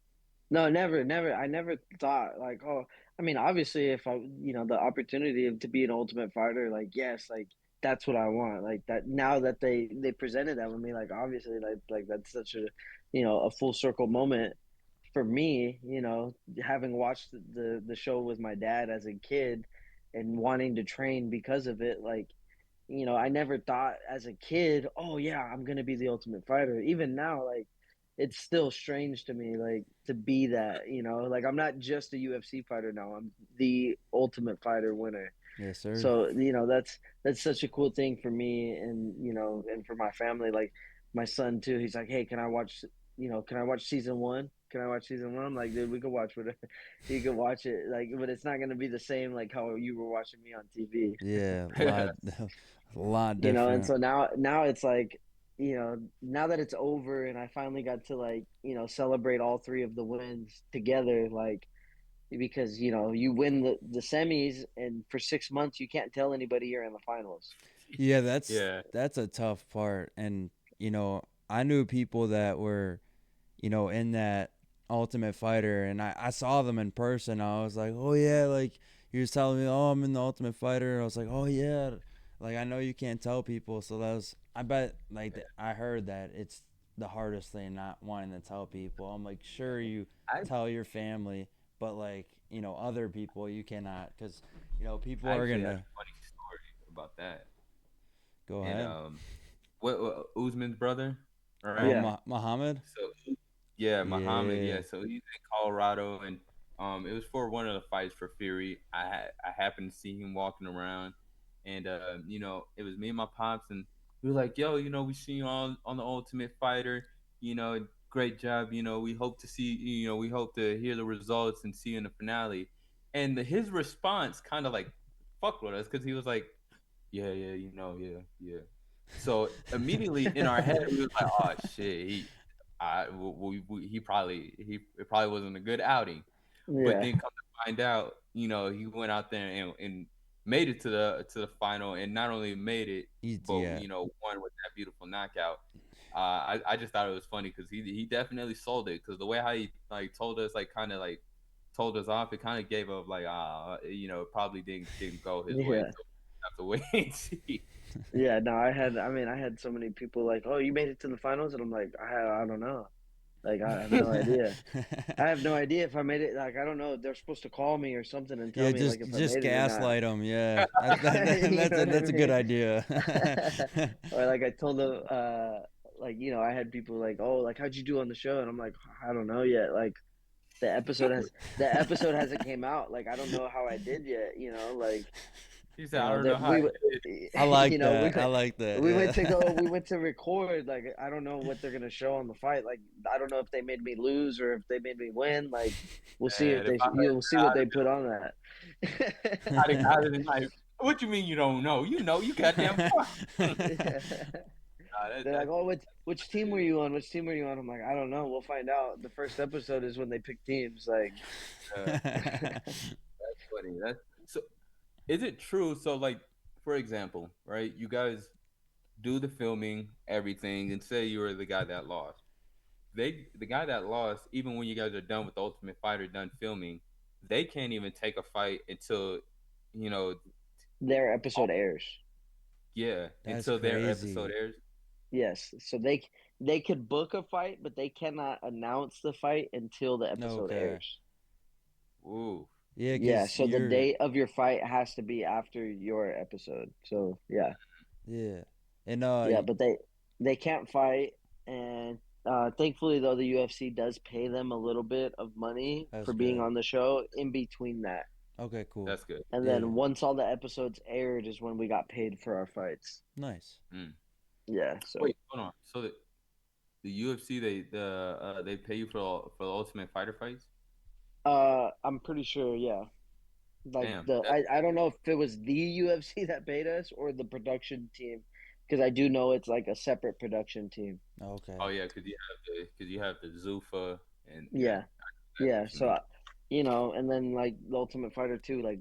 No, never, never. I never thought like, oh, I mean, obviously, if the opportunity to be an Ultimate Fighter, like, yes, like that's what I want. Like that. Now that they presented that with me, like, obviously, like that's such a full circle moment for me. Having watched the show with my dad as a kid and wanting to train because of it, like, I never thought as a kid, oh yeah, I'm gonna be the Ultimate Fighter. Even now, like it's still strange to me, like to be that. Like I'm not just a UFC fighter now. I'm the Ultimate Fighter winner. Yes, sir. So that's such a cool thing for me, and and for my family. Like my son too. He's like, hey, can I watch? Can I watch season one? Can I watch season one? I'm like, dude, we could watch whatever. You could watch it, like, but it's not gonna be the same like how you were watching me on TV. Yeah, a lot, a lot And different. so now it's like, now that it's over and I finally got to, like, celebrate all three of the wins together, like, because you win the semis, and for 6 months you can't tell anybody you're in the finals. Yeah, that's Yeah. that's a tough part. And I knew people that were in that Ultimate Fighter, and I saw them in person. I was like, oh yeah, like he was telling me, oh, I'm in the Ultimate Fighter. I was like, oh yeah, like I know you can't tell people, so that was, I bet, like I heard that it's the hardest thing, not wanting to tell people. I'm like, sure, you I tell your family, but like other people you cannot, because people I are actually had gonna a funny story about that. go And ahead. what Usman's brother, all Oh, right? Yeah, Muhammad. So yeah, Muhammad, Yeah, yeah. So he's in Colorado, and it was for one of the fights for Fury. I happened to see him walking around, and it was me and my pops, and we were like, "Yo, we see you on the Ultimate Fighter. Great job. We hope to see. We hope to hear the results and see you in the finale." And his response kind of like fucked with us because he was like, "Yeah, yeah, yeah." So immediately in our head, we was like, "Oh shit, it probably wasn't a good outing." But yeah, then come to find out, he went out there and made it to the final, and not only made it, but yeah. won with that beautiful knockout. I just thought it was funny because he definitely sold it because the way how he like told us like kind of like told us off, it kind of gave up like it probably didn't go his way. yeah, So we have to wait and see. yeah. No, I had so many people like, oh, you made it to the finals, and I'm like, I don't know, like I have no idea. I have no idea if I made it. Like I don't know. They're supposed to call me or something and tell Yeah, me like if I just made it or not. gaslight them. Yeah, You know what I that's a good mean? idea. Or like I told them, like I had people like, oh, like how'd you do on the show? And I'm like, I don't know yet. Like the episode has the episode hasn't came out. Like I don't know how I did yet. Like He said, "I don't know that how I we did." I like we that. I like that. we Yeah. went to record. Like I don't know what they're gonna show on the fight. Like I don't know if they made me lose or if they made me win. Like we'll see if And if I you'll see what I'd they have put on that. been like, "What you mean you don't know? You know, you goddamn fuck." Yeah. They're like, That's oh, which team were you on? Which team were you on? I'm like, I don't know. We'll find out. The first episode is when they pick teams. Like, uh, funny. That's so. Is it true? So, like, for example, right? You guys do the filming, everything, and say you were the guy that lost. The guy that lost, even when you guys are done with the Ultimate Fighter, done filming, they can't even take a fight until, you know, their episode airs. yeah, That's until their episode crazy. airs. Yes, so they could book a fight, but they cannot announce the fight until the episode Okay. airs. Ooh, Yeah, Yeah, cause so the you're date of your fight has to be after your episode. So yeah, yeah, and yeah, but they can't fight, and thankfully though the UFC does pay them a little bit of money that's for being good. on the show in between that. Okay, cool. that's good. And Yeah, then once all the episodes aired is when we got paid for our fights. nice. Mm. Yeah, so Wait, hold on. So the UFC they pay you for the Ultimate Fighter fights? I'm pretty sure, yeah. Like Damn. I don't know if it was the UFC that paid us or the production team, because I do know it's like a separate production team. Oh Okay. yeah, because you have the Zuffa and yeah, Yeah, that's yeah. what you So mean. and then like the Ultimate Fighter too. Like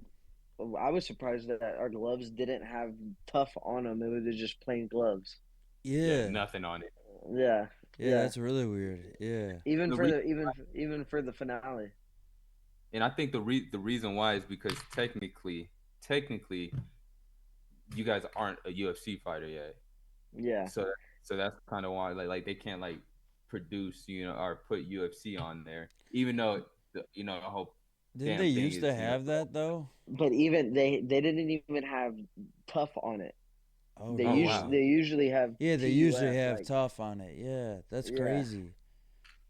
I was surprised that our gloves didn't have tough on them. It was just plain gloves. Yeah, Yeah, nothing on it. Yeah, yeah, yeah. that's really weird. Yeah, Even The for re- the even for the finale. and I think the reason why is because technically you guys aren't a UFC fighter yet. Yeah, So so that's kind of why like they can't like produce or put UFC on there, even though the whole didn't they damn thing used is to have that though? but even they didn't even have tough on it. Oh, Oh really? wow. they usually have Yeah, they usually TUF have like tough on it. Yeah, that's yeah crazy.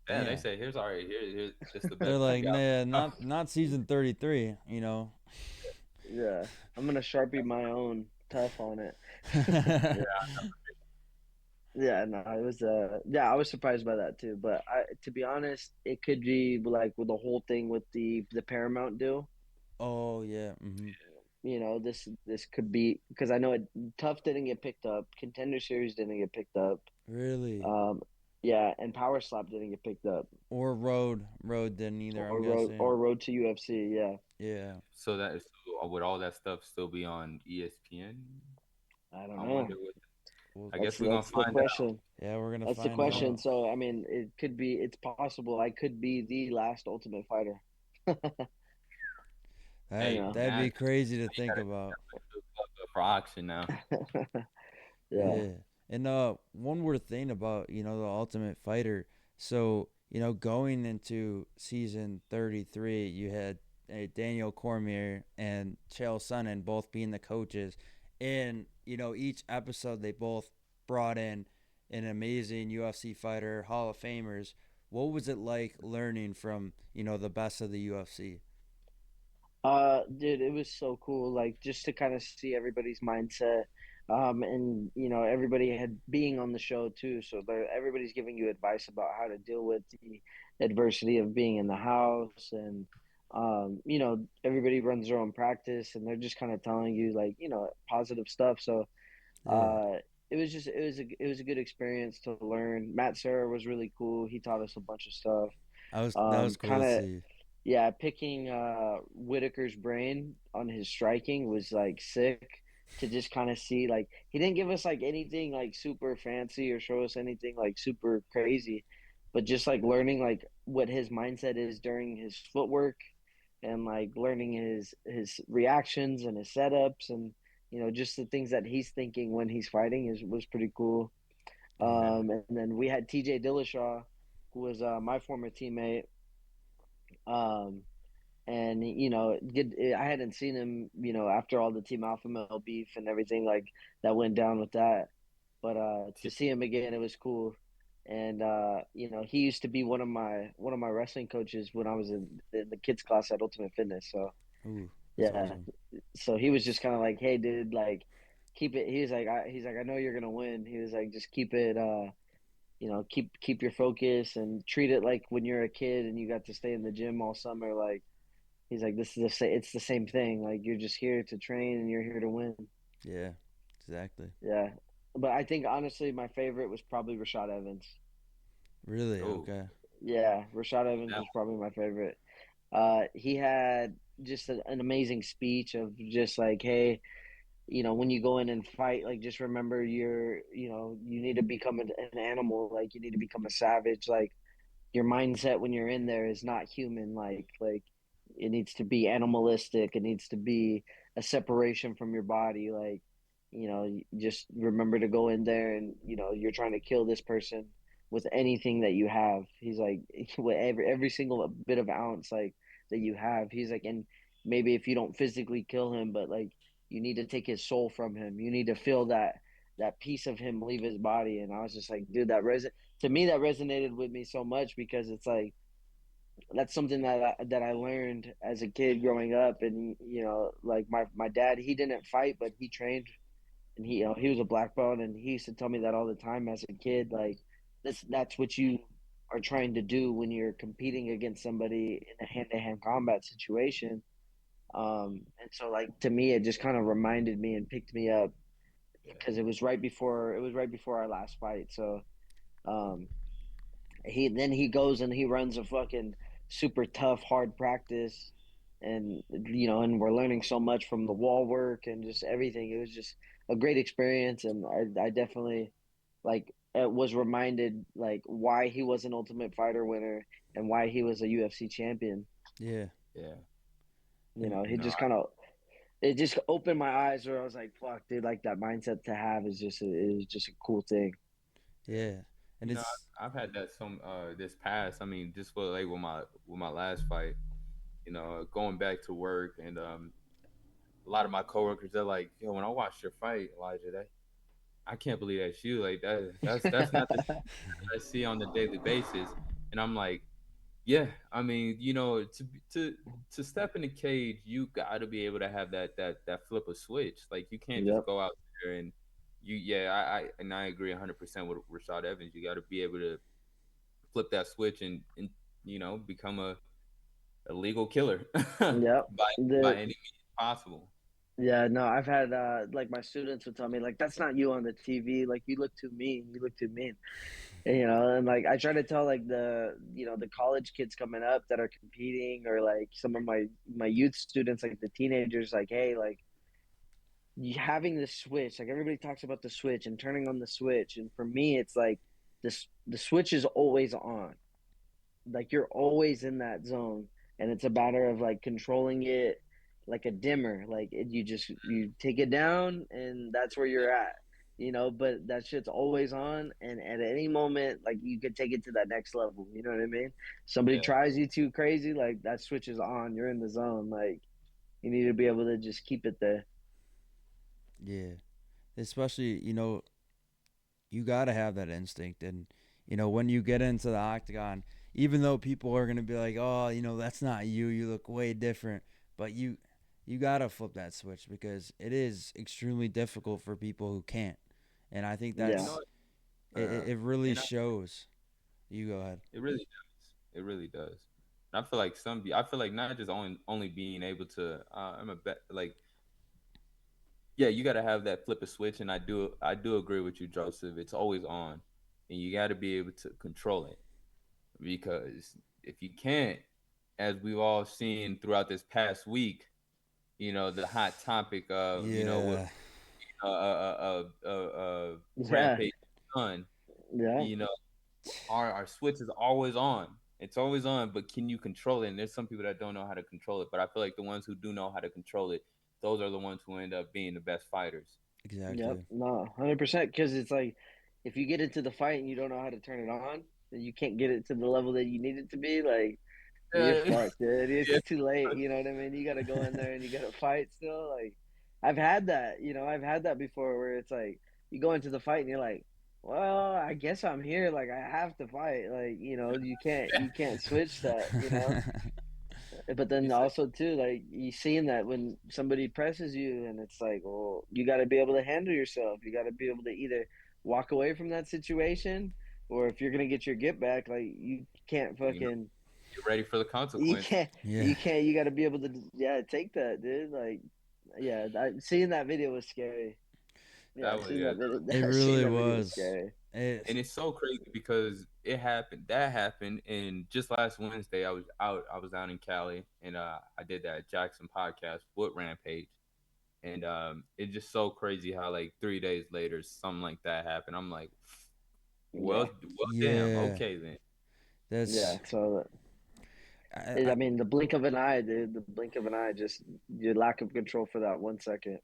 Yeah, they Damn. say here's all right. Here's this the They're best we like, got. nah, not season 33, you know. yeah. I'm gonna sharpie my own tough on it. Yeah. Yeah, no, it was yeah, I was surprised by that too. But I to be honest, it could be like with the whole thing with the Paramount deal. Oh, yeah. Hmm. You know, this could be because I know Tough didn't get picked up, Contender Series didn't get picked up. Really? Um, yeah, and Power Slap didn't get picked up, Or Road didn't either, I'm guessing. or Road to UFC. Yeah, Yeah. So that is would all that stuff still be on ESPN? I don't I know. wonder what. Well, I guess we're gonna That's the find out. question. yeah, we're gonna That's the find question. out. So I mean, it could be. It's possible I could be the last Ultimate Fighter. You Hey, know. That'd now be you crazy to think gotta about. put the club up for auction now. Yeah. Yeah. And one more thing about, the Ultimate Fighter. So, going into season 33, you had Daniel Cormier and Chael Sonnen both being the coaches. And, each episode they both brought in an amazing UFC fighter, Hall of Famers. What was it like learning from, the best of the UFC? Dude, it was so cool. Like just to kind of see everybody's mindset, and everybody had being on the show too. So everybody's giving you advice about how to deal with the adversity of being in the house, and everybody runs their own practice, and they're just kind of telling you like positive stuff. So, Yeah. it was just it was a good experience to learn. Matt Serra was really cool. He taught us a bunch of stuff. That was cool Kind to of see. yeah, picking Whitaker's brain on his striking was like sick to just kind of see. Like he didn't give us like anything like super fancy or show us anything like super crazy, but just like learning like what his mindset is during his footwork, and like learning his reactions and his setups, and just the things that he's thinking when he's fighting is was pretty cool. Yeah. And then we had TJ Dillashaw, who was my former teammate. Um, and I hadn't seen him, after all the Team Alpha Male beef and everything like that went down with that. But to see him again, it was cool. And he used to be one of my wrestling coaches when I was in the kids class at Ultimate Fitness. So Ooh, that's yeah, awesome. so he was just kind of like, "Hey, dude, like, keep it." He's like, "I know you're gonna win." He was like, "Just keep it, keep your focus and treat it like when you're a kid and you got to stay in the gym all summer, like." He's like, this is it's the same thing. Like you're just here to train and you're here to win. Yeah, exactly. Yeah. But I think honestly my favorite was probably Rashad Evans. Really? Oh, Okay. Yeah, Rashad Evans now was probably my favorite. He had just an amazing speech of just like, hey, when you go in and fight, like just remember you need to become an animal, like you need to become a savage, like your mindset when you're in there is not human, like it needs to be animalistic, it needs to be a separation from your body, like just remember to go in there and you're trying to kill this person with anything that you have. He's like with every single bit of ounce like that you have. He's like, and maybe if you don't physically kill him, but like you need to take his soul from him, you need to feel that piece of him leave his body. And I was just like, dude, to me that resonated with me so much because it's like that's something that I learned as a kid growing up. And like my dad, he didn't fight but he trained, and he was a black belt, and he used to tell me that all the time as a kid, like that's what you are trying to do when you're competing against somebody in a hand-to-hand combat situation. And so like to me it just kind of reminded me and picked me up because it was right before our last fight. So um he goes and he runs a fucking super tough hard practice, and and we're learning so much from the wall work and just everything. It was just a great experience, and I definitely like was reminded like why he was an Ultimate Fighter winner and why he was a UFC champion. Yeah. yeah. And He No, just kind of it just opened my eyes where I was like, fuck, dude, like that mindset to have is just a cool thing. yeah. And you know, it's I've had that some this past. I mean, just for like with my last fight, going back to work and a lot of my coworkers they're like, yo, when I watched your fight, Elijah, I can't believe that's you. Like that's not the I see on a daily basis. And I'm like, yeah, I mean, to step in the cage, you got to be able to have that flip a switch. Like you can't just Yep. go out there and I agree 100% with Rashad Evans. You got to be able to flip that switch and become a legal killer Yep. by any means possible. Yeah, no, I've had like my students would tell me like that's not you on the TV. Like you look too mean. You look too mean. And, and like I try to tell like the college kids coming up that are competing or like some of my youth students like the teenagers like hey like having the switch like everybody talks about the switch and turning on the switch and for me it's like the switch is always on like you're always in that zone and it's a matter of like controlling it like a dimmer like you take it down and that's where you're at but that shit's always on and at any moment like you could take it to that next level, you know what I mean? Somebody Yeah, tries you too crazy like that switch is on, you're in the zone, like you need to be able to just keep it there. Yeah. Especially, you got to have that instinct. And, when you get into the octagon, even though people are going to be like, oh, that's not you. You look way different. But you got to flip that switch because it is extremely difficult for people who can't. And I think you Yeah. know, it really and shows. You go ahead. it really does. It really does. And I feel like not just only being able to. I'm a bet like yeah, you got to have that flip a switch, and I do agree with you, Joseph. It's always on, and you got to be able to control it because if you can't, as we've all seen throughout this past week, the hot topic of what Yeah. Yeah. Rampage done, Yeah. you know, our switch is always on. It's always on, but can you control it? And there's some people that don't know how to control it, but I feel like the ones who do know how to control it, those are the ones who end up being the best fighters. Yep. Exactly. No, 100%. Because it's like if you get into the fight and you don't know how to turn it on, then you can't get it to the level that you need it to be. Like you're Yeah, fucked, dude. yeah, It's too late. You know what I mean? You got to go in there and you got to fight still. Like I've had that. I've had that before where it's like you go into the fight and you're like, well, I guess I'm here. Like I have to fight. Like you can't switch that. But you then said, also too, like you seeing that when somebody presses you, and it's like, well, you got to be able to handle yourself. You got to be able to either walk away from that situation, or if you're gonna get your get back, like you can't you know, fucking, get ready for the you consequences. can't, Yeah. you can't. You got to be able to, yeah, take that, dude. Like, yeah, seeing that video was scary. Yeah, That was seeing yeah, that video, It seeing really that video was was. scary. It, and it's so crazy because that happened, and just last Wednesday I was out in Cali, and I did that Jackson podcast with Rampage, and it's just so crazy how like 3 days later something like that happened. I'm like, Yeah, damn, yeah. okay then. yeah. That's So I, I, I mean, the blink of an eye, dude. The blink of an eye, just your lack of control for that 1 second.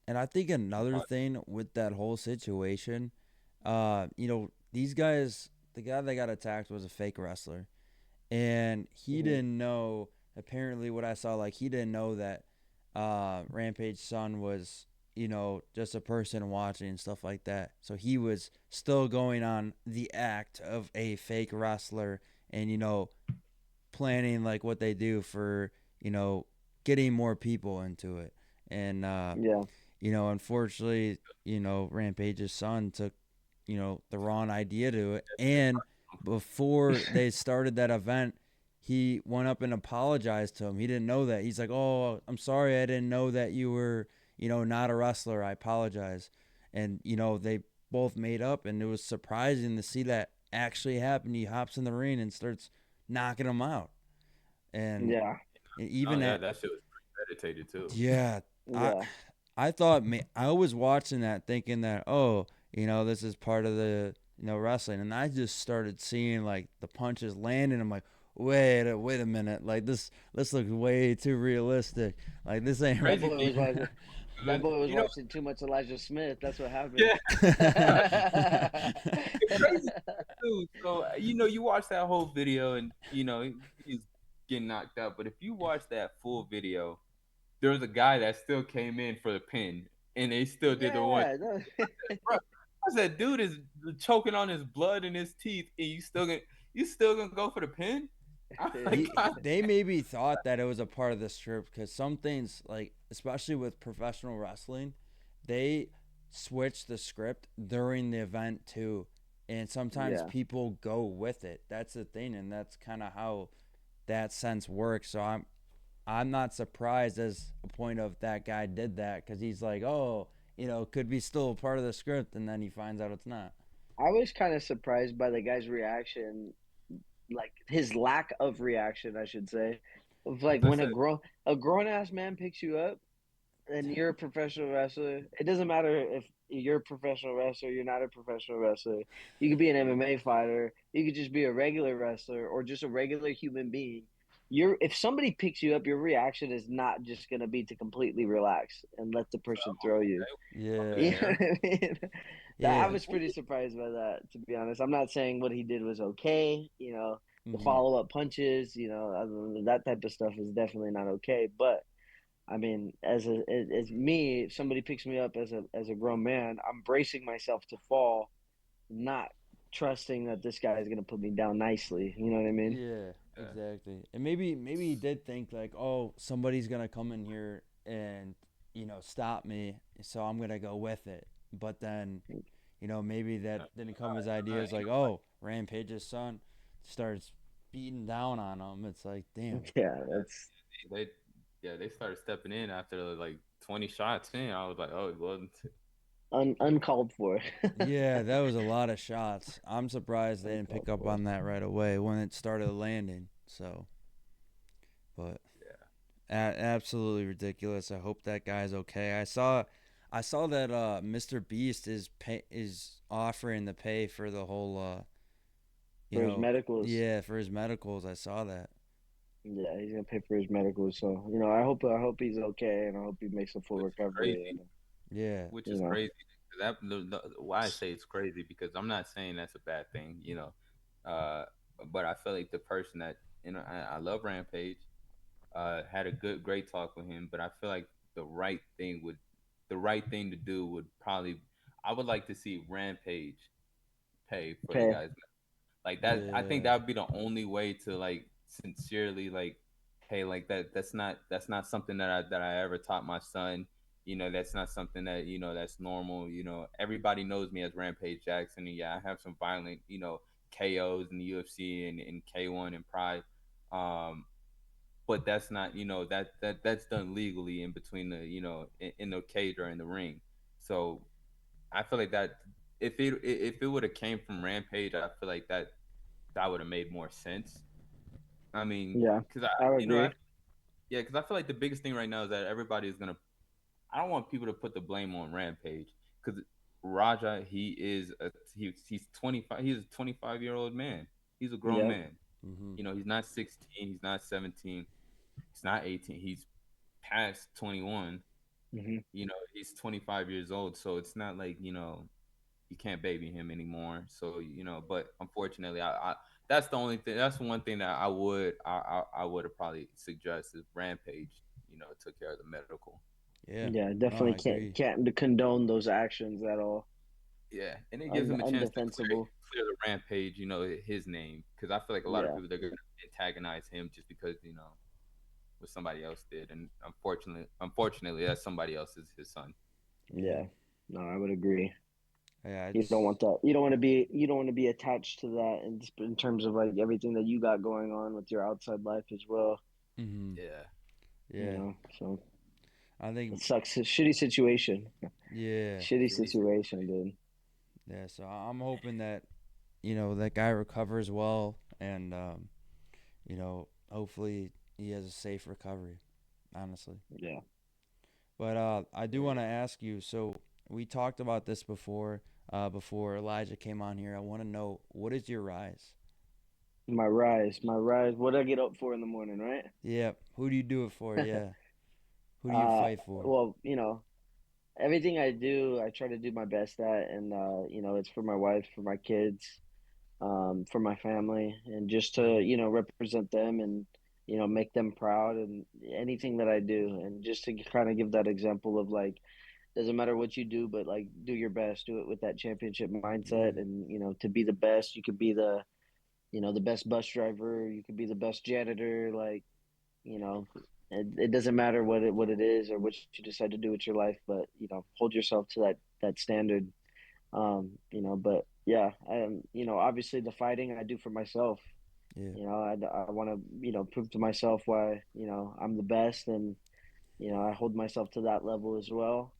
and I think another thing with that whole situation, these guys, the guy that got attacked was a fake wrestler, and he Hmm. didn't know. Apparently, what I saw, like he didn't know that Rampage's son was, just a person watching and stuff like that. So he was still going on the act of a fake wrestler, and planning like what they do for getting more people into it, and Yeah, unfortunately, Rampage's son took, the wrong idea to it. And before they started that event, he went up and apologized to him. He didn't know that. He's like, "Oh, I'm sorry. I didn't know that you were, not a wrestler. I apologize." And, they both made up, and it was surprising to see that actually happen. He hops in the ring and starts knocking him out. And yeah, Oh even yeah, at, that shit was premeditated too. yeah, I yeah, I thought I was watching that thinking that, oh, this is part of the wrestling, and I just started seeing like the punches landing. I'm like, wait a minute, like this looks way too realistic. Like this ain't that Crazy boy thing, was watching. That boy was you know, watching too much Elijah Smith. That's what happened. yeah. It's crazy too. So you watch that whole video, and he's getting knocked out. But if you watch that full video, there's a guy that still came in for the pin, and they still did the one. Yeah, no. Bro, That dude is choking on his blood and his teeth, and you still gonna go for the pin? I'm like, God, They maybe thought that it was a part of the script because some things, like especially with professional wrestling, they switch the script during the event too, and sometimes Yeah. people go with it. That's the thing, and that's kind of how that sense works. So I'm not surprised as a point of that guy did that because he's like, oh, could be still a part of the script, and then he finds out it's not. I was kind of surprised by the guy's reaction, like his lack of reaction, I should say. Of like I when said, a grown ass man picks you up and you're a professional wrestler, it doesn't matter if you're a professional wrestler, you're not a professional wrestler. You could be an MMA fighter, you could just be a regular wrestler or just a regular human being. If somebody picks you up, your reaction is not just gonna be to completely relax and let the person throw you. I'm Yeah, You know there. what I mean? That I yeah. was pretty surprised by that, to be honest. I'm not saying what he did was okay. The Hmm. follow up punches, that type of stuff is definitely not okay. But I mean, as me, if somebody picks me up as a grown man, I'm bracing myself to fall, not trusting that this guy is gonna put me down nicely. You know what I mean? Yeah, exactly. And maybe he did think like, oh, somebody's gonna come in here and stop me, so I'm gonna go with it. But then, maybe that didn't come his ideas. Like, oh, Rampage's son starts beating down on him. It's like, damn. Yeah, that's They, yeah, they started stepping in after like 20 shots in. I was like, oh, well, uncalled for. Yeah, that was a lot of shots. I'm surprised they didn't pick Uncalled up for. on that right away when it started landing. So, but absolutely ridiculous. I hope that guy's okay. I saw that Mr. Beast is offering to pay for the whole For his medicals. yeah, for his medicals. I saw that. Yeah, he's gonna pay for his medicals. So I hope he's okay, and I hope he makes a full which is recovery. crazy. And Yeah. Which you is know, crazy. Why I say it's crazy because I'm not saying that's a bad thing, uh, but I feel like the person that I love Rampage, had a great talk with him, but I feel like the right thing to do would probably, I would like to see Rampage pay for the pay. guys like that. I think Yeah. that would be the only way to like sincerely like, hey, like that's not something that I ever taught my son. That's not something that that's normal. Everybody knows me as Rampage Jackson, and yeah, I have some violent KOs in the UFC and K1 and Pride. Um, but that's not that's done legally in between the in the cage or in the ring. So I feel like that if it would have came from Rampage, I feel like that would have made more sense. I mean, Yeah, because I, I would you know, I, agree. yeah, because I feel like the biggest thing right now is that everybody is gonna. I don't want people to put the blame on Rampage because Raja, he's 25. He's a 25-year-old man. He's a grown Yep. man. Mhm. He's not 16. He's not 17. He's not 18. He's past 21. Hmm. He's 25 years old. So it's not like you can't baby him anymore. So but unfortunately, I that's the only thing. That's one thing that I would have probably suggested. Rampage, took care of the medical. Yeah. Yeah, No, I definitely can't agree. can't condone those actions at all. Yeah, and it gives him a chance to Undefensible. clear the Rampage, his name, because I feel like a lot of Yeah, people they're gonna antagonize him just because what somebody else did, and unfortunately, that somebody else is his son. yeah. No, I would agree. Yeah, You don't it's want that. You don't want to be attached to that in terms of like everything that you got going on with your outside life as well. mhm. Yeah, Yeah. So I it think sucks. It's a shitty situation. yeah. Shitty shitty situation, situation. dude. Yeah, so I'm hoping that that guy recovers well and hopefully he has a safe recovery, honestly. Yeah. But I do want to ask you. So we talked about this before Elijah came on here. I want to know, what is your rise? My rise. What I get up for in the morning, right? Yeah. Who do you do it for? Yeah. Who do you fight for? Well, everything I do, I try to do my best at, and it's for my wife, for my kids, for my family, and just to Mhm. represent them and make them proud and anything that I do, and just to kind of give that example of like doesn't matter what you do, but like do your best, do it with that championship mindset, Yeah. and to be the best. You could be the the best bus driver, you could be the best janitor, like you know it doesn't matter what it is or what you decide to do with your life, but hold yourself to that standard. But yeah, obviously the fighting I do for myself. Yeah. I want to prove to myself why I'm the best, and I hold myself to that level as well.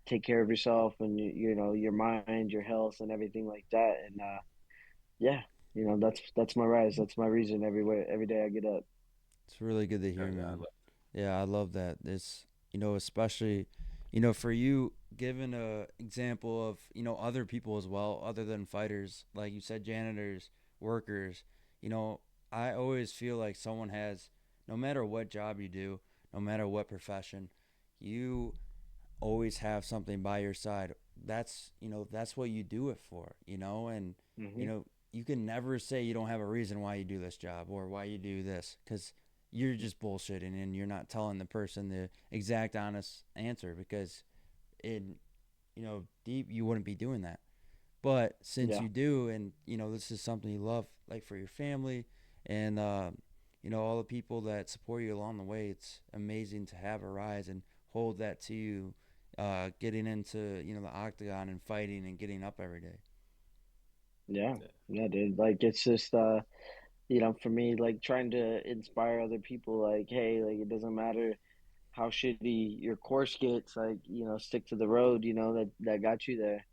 Take care of yourself and your mind, your health, and everything like that. And yeah, that's my rise. That's my reason every day I get up. It's really good to Yeah, hear, yeah, man. Yeah, I love that. It's especially for you, giving a example of other people as well, other than fighters, like you said, janitors, workers. You know, I always feel like someone has, no matter what job you do, no matter what profession, you always have something by your side. That's what you do it for. And you Hmm. know you can never say you don't have a reason why you do this job or why you do this, because you're just bullshitting and you're not telling the person the exact honest answer, because in deep you wouldn't be doing that. But since Yeah, you do, and this is something you love, like for your family and all the people that support you along the way, it's amazing to have a rise and hold that to you, getting into the octagon and fighting and getting up every day. yeah, yeah. yeah, dude. Like it's just for me, like trying to inspire other people. Like, hey, like it doesn't matter how shitty your course gets. Like, stick to the road. That got you there.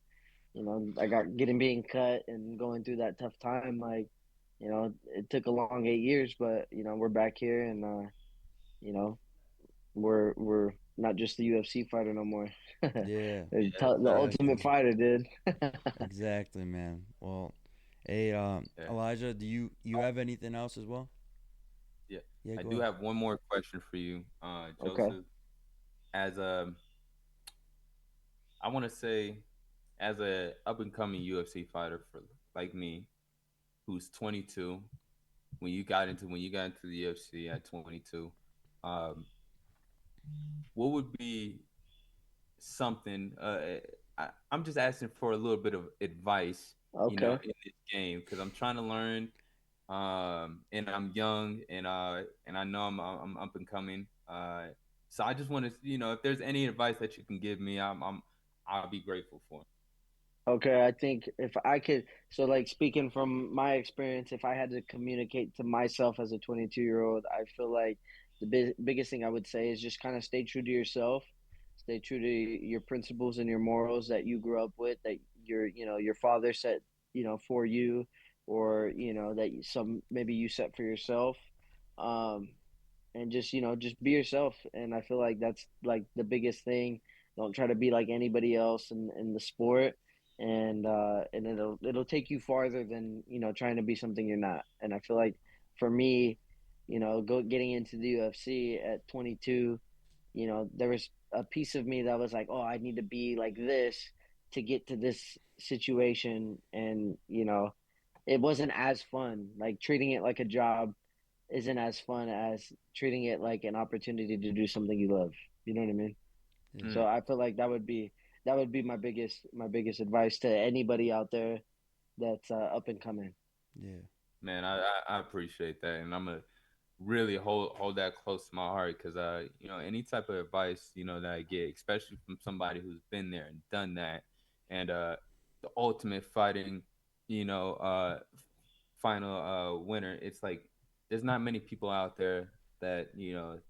I got getting being cut and going through that tough time. Like, it took a long 8 years, but we're back here, and you know, we're not just the UFC fighter no more. Yeah, Yes, The sir. ultimate exactly. fighter, dude. Exactly, man. Well, hey, Yeah, Elijah, do you have anything else as well? yeah. Yeah, I go do ahead. have one more question for you, Okay. Joseph. As a, I want to say, as a up and coming UFC fighter for like me, who's 22, when you got into the UFC at 22, um, what would be something? I'm just asking for a little bit of advice, Okay. in this game because I'm trying to learn, and I'm young, and I know I'm up and coming. So I just want to, if there's any advice that you can give me, I'll be grateful for. Okay, I think if I could, so like speaking from my experience, if I had to communicate to myself as a 22-year-old, I feel like the biggest thing I would say is just kind of stay true to yourself, stay true to your principles and your morals that you grew up with, that your father set, for you, or that some maybe you set for yourself. Um, and just be yourself, and I feel like that's like the biggest thing. Don't try to be like anybody else in the sport, and it'll take you farther than trying to be something you're not. And I feel like for me, getting into the UFC at 22, there was a piece of me that was like, oh, I need to be like this to get to this situation, and it wasn't as fun. Like treating it like a job isn't as fun as treating it like an opportunity to do something you love. You know what I mean? Yeah, So Mm, I feel like that would be my biggest advice to anybody out there that's up and coming. yeah, man, I appreciate that, and I'm gonna really hold that close to my heart because any type of advice that I get, especially from somebody who's been there and done that, and the ultimate fighting, you know uh final winner, it's like there's not many people out there that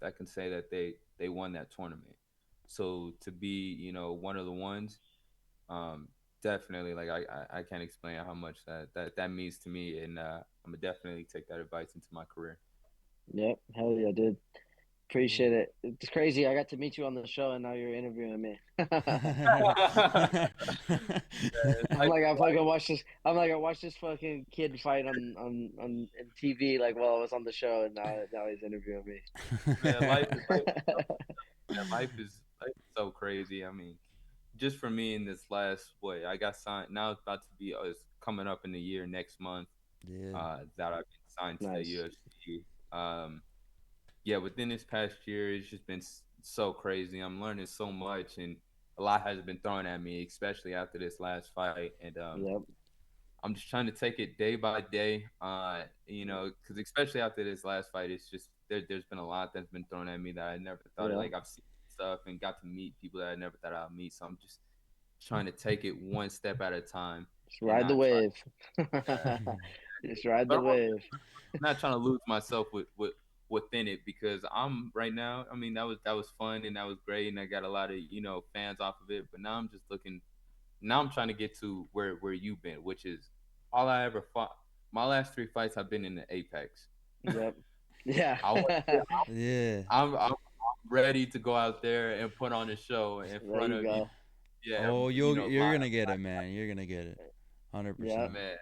that can say that they won that tournament. So to be one of the ones, um definitely, like I can't explain how much that means to me, and I'm gonna definitely take that advice into my career. Yep, hell yeah, dude. Appreciate cool. it. It's crazy. I got to meet you on the show, and now you're interviewing me. I'm Life like, is I fucking watched this. I'm like, I watched this fucking kid fight on TV, like while I was on the show, and now he's interviewing me. man. Life is so, man, life is so crazy. I mean, just for me in this last what I got signed now, it's about to be it's coming up in the year next month. Yeah, That I've been signed to the Nice. UFC. Yeah, within this past year, it's just been so crazy. I'm learning so much, and a lot has been thrown at me, especially after this last fight. And Yep. I'm just trying to take it day by day. Because especially after this last fight, it's just there's been a lot that's been thrown at me that I never thought of. Yeah. Like I've seen stuff and got to meet people that I never thought I'd meet. So I'm just trying to take it one step at a time Just and ride the not try. wave. Yeah, Just ride but the wave. I'm not trying to lose myself within it because I'm right now. I mean, that was fun and that was great, and I got a lot of fans off of it. But now I'm just looking. Now I'm trying to get to where you've been, which is all I ever fought. My last 3 fights have been in the Apex. Yep. Yeah. I want, Yeah. I'm ready to go out there and put on a show in There front you of go. yeah, Oh, you're live gonna get it, man. You're gonna get it. Yep. 100%. man.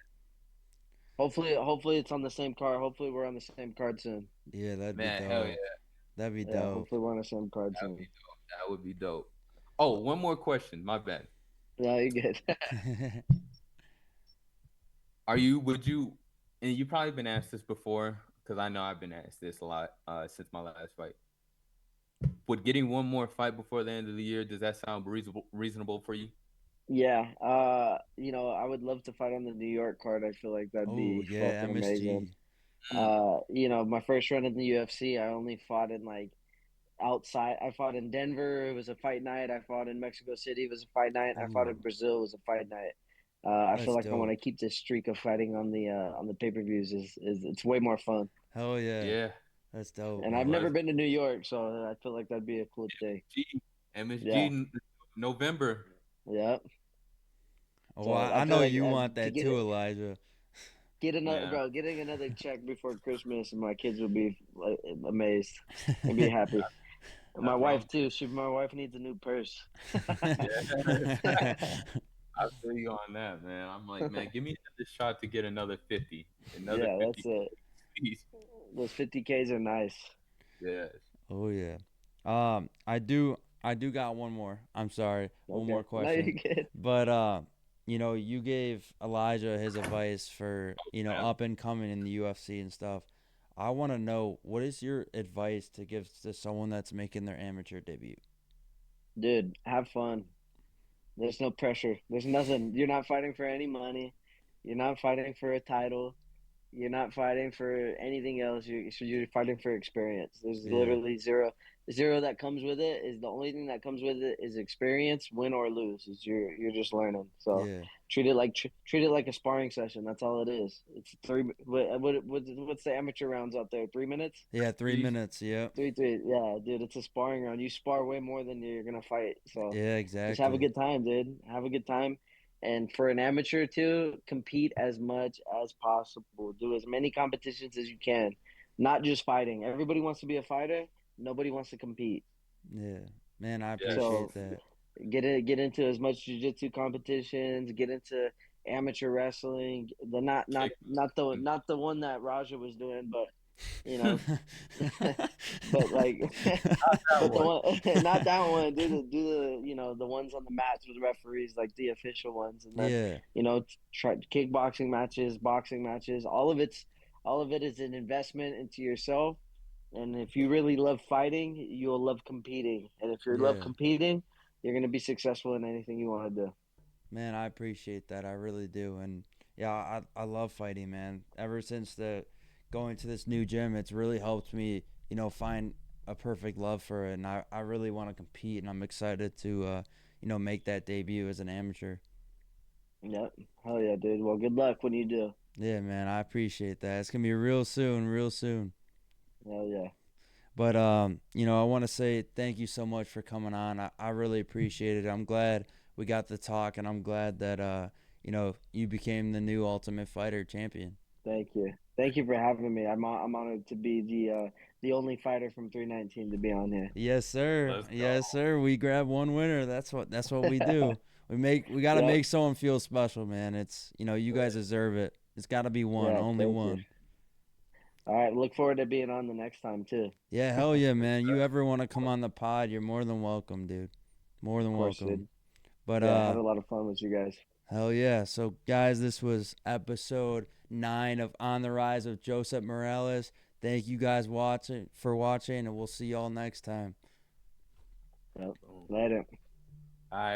Hopefully it's on the same card. Hopefully we're on the same card soon. Yeah, that'd be Man, hell yeah, dope. That'd be Yeah. dope. Hopefully we're on the same card that would be soon. dope. That would be dope. Oh, one more question. My bad. No, you good. Would you, and you've probably been asked this before, because I know I've been asked this a lot since my last fight. Would getting one more fight before the end of the year, does that sound reasonable for you? Yeah. I would love to fight on the New York card. I feel like that'd Oh, be yeah, fucking amazing. MSG. Mm, My first run in the UFC, I only fought in like outside. I fought in Denver. It was a fight night. I fought in Mexico City. It was a fight night. I fought in Ooh, Brazil. It was a fight night. I feel that's like I want dope. to keep this streak of fighting on the pay-per-views. Is It's way more fun. Hell yeah. yeah. That's dope, And I've man. never Let's been to New York, so I feel like that'd be a cool thing. MSG. Yeah. November. Yeah. Oh, So I I feel know like you want to that get too, it, Elijah. Man. getting another check before Christmas, and my kids will be like, amazed and be happy. And my That's what wife too. My wife needs a new purse. yeah. I feel you on that, man. I'm like, man, give me another shot to get another 50. Another Yeah, 50, that's it. please. Those 50Ks are nice. Yes. Oh yeah. I do got one more. I'm sorry. One Okay. more No, you're question. good. But you gave Elijah his advice for, Man. up and coming in the UFC and stuff. I want to know, what is your advice to give to someone that's making their amateur debut? Dude, have fun. There's no pressure. There's nothing. You're not fighting for any money. You're not fighting for a title. You're not fighting for anything else. You're fighting for experience. There's Yeah. literally zero that comes with it. Is the only thing that comes with it is experience, win or lose. Is you're just learning. So Yeah. treat it like a sparring session. That's all it is. It's three. What's the amateur rounds out there? 3 minutes. Yeah, 3 minutes. Yep. Three. Yeah, dude, it's a sparring round. You spar way more than you're gonna fight. So Yeah, just have a exactly. good time, dude. Have a good time. And for an amateur too, compete as much as possible. Do as many competitions as you can. Not just fighting. Everybody wants to be a fighter. Nobody wants to compete. Yeah. Man, I Yeah. appreciate So that. get into as much jiu-jitsu competitions. Get into amateur wrestling. The Kickboxing. not the one that Raja was doing, but you know, but like, That but the one. one, not that one. Do the the ones on the mats with referees, like the official ones, and then Yeah. try kickboxing matches, boxing matches. All of it is an investment into yourself. And if you really love fighting, you'll love competing. And if you love Yeah. competing, you're gonna be successful in anything you want to do. Man, I appreciate that. I really do. And yeah, I love fighting, man. Ever since the going to this new gym, it's really helped me, find a perfect love for it. And I really want to compete, and I'm excited to, make that debut as an amateur. Yep. Hell yeah, dude. Well, good luck when you do. Yeah, man, I appreciate that. It's gonna be real soon, real soon. Hell yeah. But I want to say thank you so much for coming on. I really appreciate it. I'm glad we got to talk, and I'm glad that you became the new Ultimate Fighter champion. Thank you. Thank you for having me. I'm honored to be the only fighter from 319 to be on here. Yes, sir. Let's go. Yes, sir. We grab one winner. That's what we do. We got to Yep. make someone feel special, man. It's you guys deserve it. It's got to be one, Yeah. only Thank you. one. All right. Look forward to being on the next time too. Yeah, hell yeah, man. You ever want to come on the pod? You're more than welcome, dude. More Of than course, welcome. dude. But Yeah. Had a lot of fun with you guys. hell yeah. So guys, this was episode 9 of On the Rise of Joseph Morales. Thank you guys for watching, and we'll see y'all next time. Yep. Boom. Later. All right.